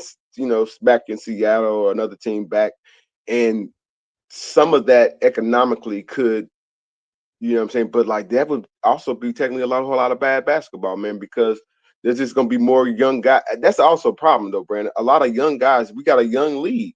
Speaker 2: back in Seattle or another team back, and some of that economically could, you know what I'm saying, but like that would also be technically a whole lot of bad basketball, man, because there's just gonna be more young guys. That's also a problem though, Brandon. A lot of young guys. We got a young league.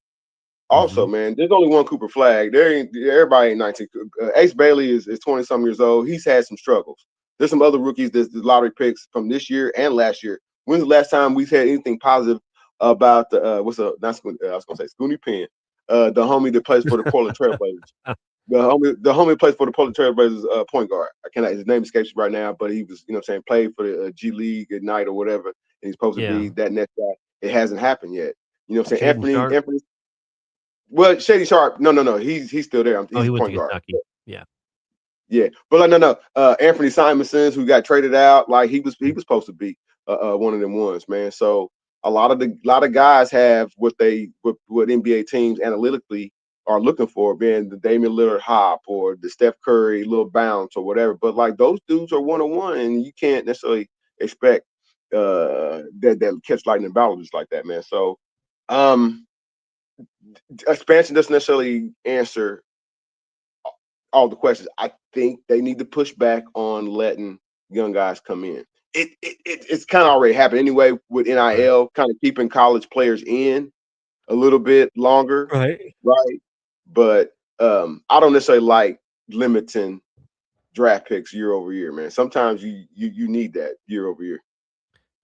Speaker 2: Also, man, there's only one Cooper Flag. Everybody ain't 19. Ace Bailey is 20-some years old. He's had some struggles. There's some other rookies that's the lottery picks from this year and last year. When's the last time we've had anything positive about I was gonna say Scooney Penn, the homie that plays for the Portland Trailblazers. The homie plays for the Portland Trailblazers point guard. His name escapes me right now, but he was, you know what I'm saying, played for the G League at night or whatever, and he's supposed to be that next guy. It hasn't happened yet. You know what I'm saying? Anthony. Well, Shady Sharp, no. He's still there. He's
Speaker 1: he
Speaker 2: a
Speaker 1: went
Speaker 2: point
Speaker 1: to
Speaker 2: guard.
Speaker 1: Kentucky.
Speaker 2: Yeah. But like no. Anthony Simonsons, who got traded out, like he was supposed to be one of them ones, man. So a lot of guys have what NBA teams analytically are looking for, being the Damian Lillard hop or the Steph Curry little bounce or whatever. But like those dudes are 1-on-1, and you can't necessarily expect that catch lightning bounces like that, man. So expansion doesn't necessarily answer all the questions. I think they need to push back on letting young guys come in. It's kind of already happened anyway with NIL, kind of keeping college players in a little bit longer,
Speaker 1: Right.
Speaker 2: But I don't necessarily like limiting draft picks year over year, man. Sometimes you need that year over year.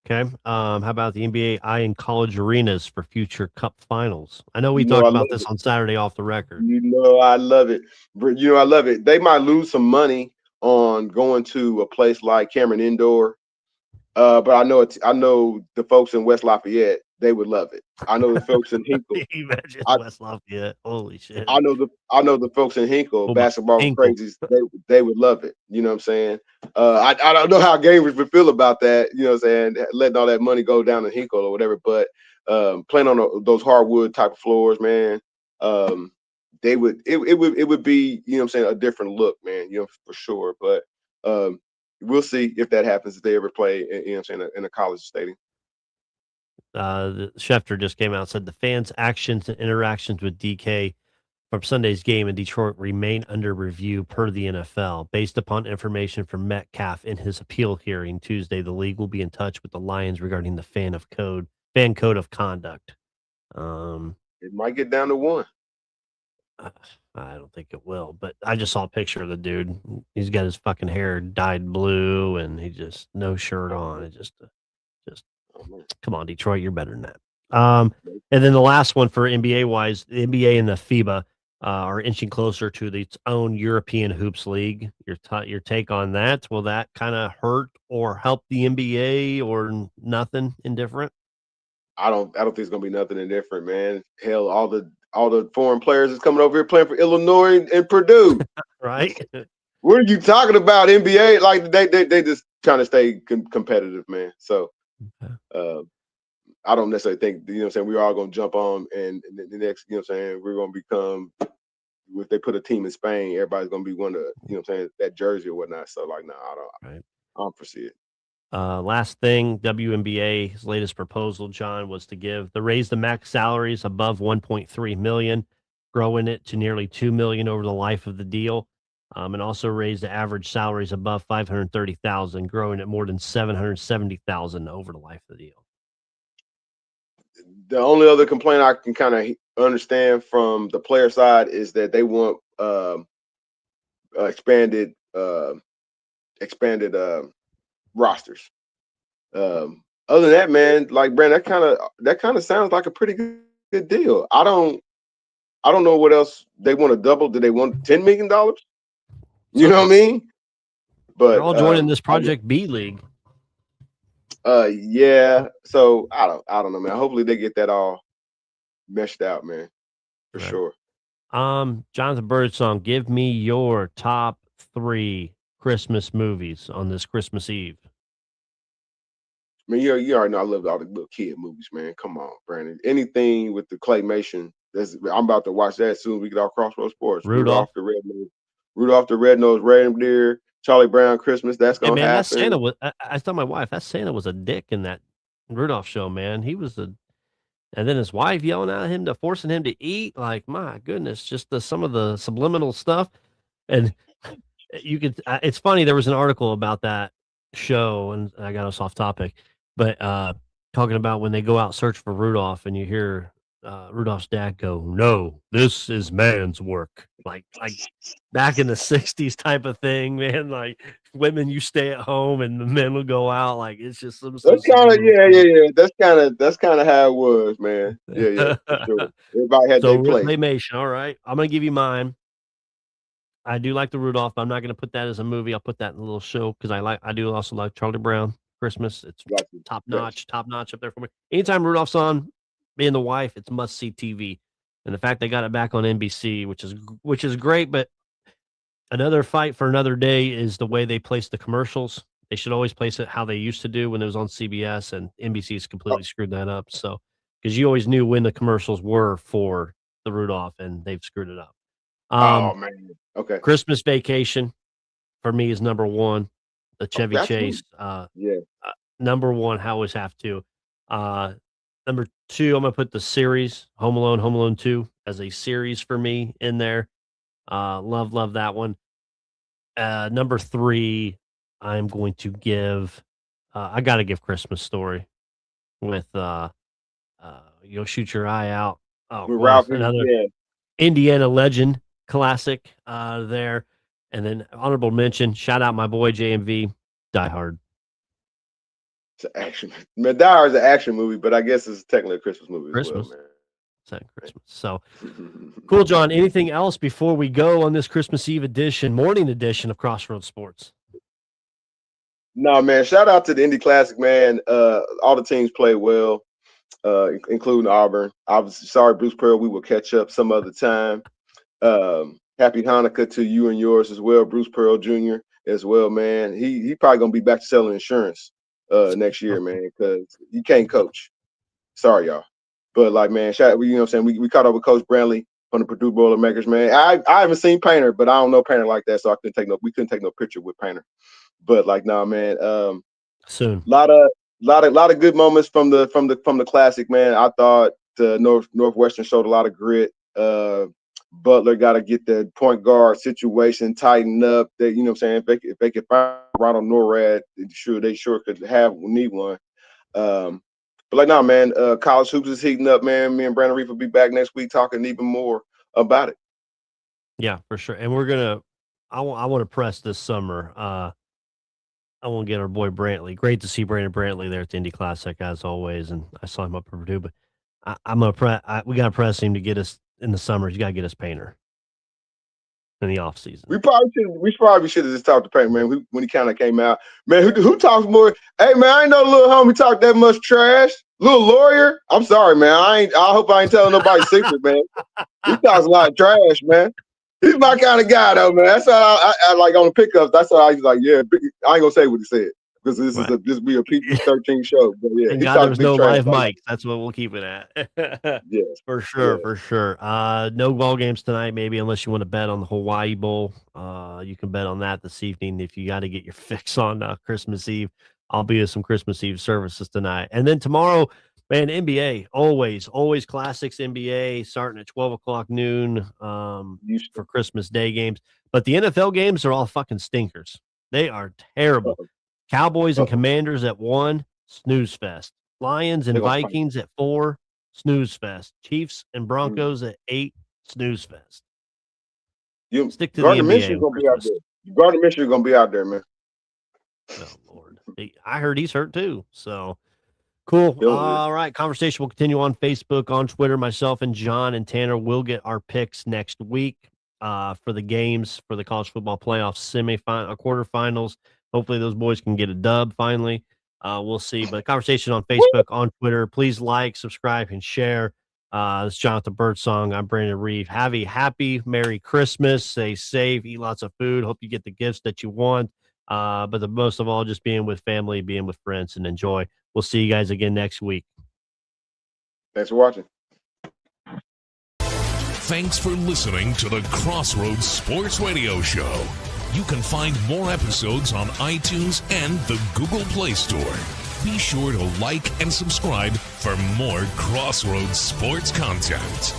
Speaker 1: Okay. How about the NBA eyeing college arenas for future Cup finals? I know we talked about this on Saturday off the record.
Speaker 2: I love it. I love it. They might lose some money on going to a place like Cameron Indoor, but I know the folks in West Lafayette, they would love it. I know the folks in Hinkle.
Speaker 1: Imagine West Lafayette. Holy shit.
Speaker 2: I know the folks in Hinkle, basketball crazies, they would love it. You know what I'm saying? I don't know how gamers would feel about that, you know what I'm saying, letting all that money go down to Hinkle or whatever, but playing on those hardwood type of floors, man, they would it would be, you know what I'm saying, a different look, man, you know, for sure. But we'll see if that happens if they ever play, you know what I'm saying, in a college stadium.
Speaker 1: The Schefter just came out and said the fans' actions and interactions with DK from Sunday's game in Detroit remain under review per the NFL. Based upon information from Metcalf in his appeal hearing Tuesday, the league will be in touch with the Lions regarding the fan code of conduct. Um,
Speaker 2: It might get down to one.
Speaker 1: I don't think it will, but I just saw a picture of the dude. He's got his fucking hair dyed blue and he just no shirt on. It just
Speaker 2: Oh,
Speaker 1: come on, Detroit, you're better than that. And then the last one for NBA wise, the NBA and the FIBA are inching closer to its own European hoops league. Your take on that? Will that kind of hurt or help the NBA or nothing indifferent?
Speaker 2: I don't think it's gonna be nothing indifferent, man. Hell, all the foreign players is coming over here playing for Illinois and Purdue.
Speaker 1: Right?
Speaker 2: What are you talking about? NBA? Like they just trying to stay competitive, man. So
Speaker 1: Okay.
Speaker 2: I don't necessarily think, you know what I'm saying, we're all gonna jump on and the next, you know what I'm saying, we're gonna become, if they put a team in Spain, everybody's gonna be one of, you know what I'm saying, that jersey or whatnot. So like, no,
Speaker 1: Right.
Speaker 2: I don't foresee it.
Speaker 1: Last thing, WNBA's latest proposal, John, was to raise the max salaries above 1.3 million, growing it to nearly 2 million over the life of the deal, and also raise the average salaries above 530,000, growing it more than 770,000 over the life of the deal.
Speaker 2: The only other complaint I can kind of understand from the player side is that they want expanded expanded rosters. Other than that, man, like Brand, that kind of sounds like a pretty good deal. I don't know what else they want to double. Do they want $10 million? You know what I
Speaker 1: Something.
Speaker 2: mean?
Speaker 1: They're
Speaker 2: But
Speaker 1: all joining this Project B League.
Speaker 2: yeah. So I don't know, man. Hopefully they get that all meshed out, man, for
Speaker 1: Right.
Speaker 2: sure.
Speaker 1: Jonathan Birdsong, give me your top 3 Christmas movies on this Christmas Eve.
Speaker 2: I mean, you already know I love all the little kid movies, man. Come on, Brandon. Anything with the claymation, I'm about to watch that as soon as we get off Crossroads Sports.
Speaker 1: Rudolph.
Speaker 2: Rudolph the Red-Nosed Reindeer, Charlie Brown Christmas. That's
Speaker 1: Hey,
Speaker 2: gonna
Speaker 1: man, that
Speaker 2: happen.
Speaker 1: Santa was I told my wife, that Santa was a dick in that Rudolph show, man. He was a and then his wife yelling at him to forcing him to eat, like, my goodness, just some of the subliminal stuff, and you could it's funny, there was an article about that show, and I got us off topic, but, talking about when they go out search for Rudolph and you hear, Rudolph's dad go, "No, this is man's work." Like back in the '60s type of thing, man, like, women, you stay at home and the men will go out, like, it's just some
Speaker 2: That's kind of
Speaker 1: subliminal
Speaker 2: yeah. That's kind of how it was, man. Yeah, for sure.
Speaker 1: stuff.
Speaker 2: Everybody had
Speaker 1: So,
Speaker 2: their place.
Speaker 1: Claymation, alright, I'm gonna give you mine. I do like the Rudolph, but I'm not gonna put that as a movie. I'll put that in a little show because I do also like Charlie Brown Christmas. It's
Speaker 2: Got you. Got you.
Speaker 1: top notch up there for me. Anytime Rudolph's on, me and the wife, it's must see TV. And the fact they got it back on NBC, which is great, but another fight for another day is the way they place the commercials. They should always place it how they used to do when it was on CBS, and NBC's
Speaker 2: Oh,
Speaker 1: completely screwed that up. So, because you always knew when the commercials were for the Rudolph, and they've screwed it up.
Speaker 2: oh man. Okay.
Speaker 1: Christmas Vacation for me is number 1. The
Speaker 2: Oh,
Speaker 1: Chevy
Speaker 2: absolutely.
Speaker 1: Chase,
Speaker 2: Yeah.
Speaker 1: number 1, I always have to. Uh, Number 2, I'm gonna put the series Home Alone 2 as a series for me in there. Love that one. Number 3, I'm going to give, I gotta give Christmas Story with, You'll Shoot Your Eye Out. Oh,
Speaker 2: With
Speaker 1: boy,
Speaker 2: Ralphie,
Speaker 1: another
Speaker 2: yeah.
Speaker 1: Indiana legend classic, there. And then honorable mention, shout out my boy JMV, Die Hard.
Speaker 2: It's an action. Madar is an action movie, but I guess it's technically a Christmas movie as well,
Speaker 1: Christmas.
Speaker 2: man.
Speaker 1: It's Christmas. So cool, John. Anything else before we go on this Christmas Eve morning edition of Crossroads Sports?
Speaker 2: No, man. Shout out to the Indy Classic, man. All the teams played well, including Auburn. I was sorry, Bruce Pearl. We will catch up some other time. Happy Hanukkah to you and yours as well, Bruce Pearl Jr. as well, man. He probably gonna be back to selling insurance next year, man, because you can't coach. Sorry, y'all. But like, man, you know what I'm saying? We caught up with Coach Brantley from the Purdue Boilermakers, man. I haven't seen Painter, but I don't know Painter like that, so we couldn't take no picture with Painter. But like, nah, man.
Speaker 1: Soon.
Speaker 2: Lot of good moments from the classic, man. I thought Northwestern showed a lot of grit. Butler got to get the point guard situation tightened up. That, you know what I'm saying, if they could find Ronald Norrad, they sure could need one. But like, nah, man, college hoops is heating up, man. Me and Brandon Reef will be back next week talking even more about it.
Speaker 1: Yeah, for sure. And I want to press this summer. I want to get our boy Brantley. Great to see Brandon Brantley there at the Indy Classic as always, and I saw him up at Purdue. But I'm gonna we gotta press him to get us in the summer. You gotta get us Painter in the off season.
Speaker 2: We probably should have just talked to Painter, man, when he kind of came out. Man, who talks more? Hey, man, I ain't know little homie talk that much trash. Little lawyer. I'm sorry, man. I hope I ain't telling nobody secret, man. He talks a lot of trash, man. He's my kind of guy, though, man. That's how I like on the pickups. That's how I was like, yeah. I ain't gonna say what he said because this be a PG-13 show. But yeah,
Speaker 1: and God, there was no live mics. That's what we'll keep it at.
Speaker 2: Yes,
Speaker 1: for sure. No ball games tonight, maybe unless you want to bet on the Hawaii Bowl. You can bet on that this evening if you got to get your fix on Christmas Eve. I'll be at some Christmas Eve services tonight, and then tomorrow. Man, NBA, always classics NBA starting at 12 o'clock noon for Christmas Day games. But the NFL games are all fucking stinkers. They are terrible. Cowboys and Commanders at 1, snooze fest. Lions and Vikings at 4, snooze fest. Chiefs and Broncos at 8, snooze fest. Stick to
Speaker 2: Gardner
Speaker 1: the NBA.
Speaker 2: Gardner Minshew going to be out there, man.
Speaker 1: Oh, Lord. I heard he's hurt too, so... Cool. All right. Conversation will continue on Facebook, on Twitter. Myself and John and Tanner will get our picks next week for the games for the college football playoff quarterfinals. Hopefully those boys can get a dub finally. We'll see. But conversation on Facebook, on Twitter. Please like, subscribe, and share. This is Jonathan Birdsong. I'm Brandon Reeve. Have a happy, Merry Christmas. Stay safe. Eat lots of food. Hope you get the gifts that you want. But the most of all, just being with family, being with friends, and enjoy. We'll see you guys again next week.
Speaker 2: Thanks for watching.
Speaker 3: Thanks for listening to the Crossroads Sports Radio Show. You can find more episodes on iTunes and the Google Play Store. Be sure to like and subscribe for more Crossroads sports content.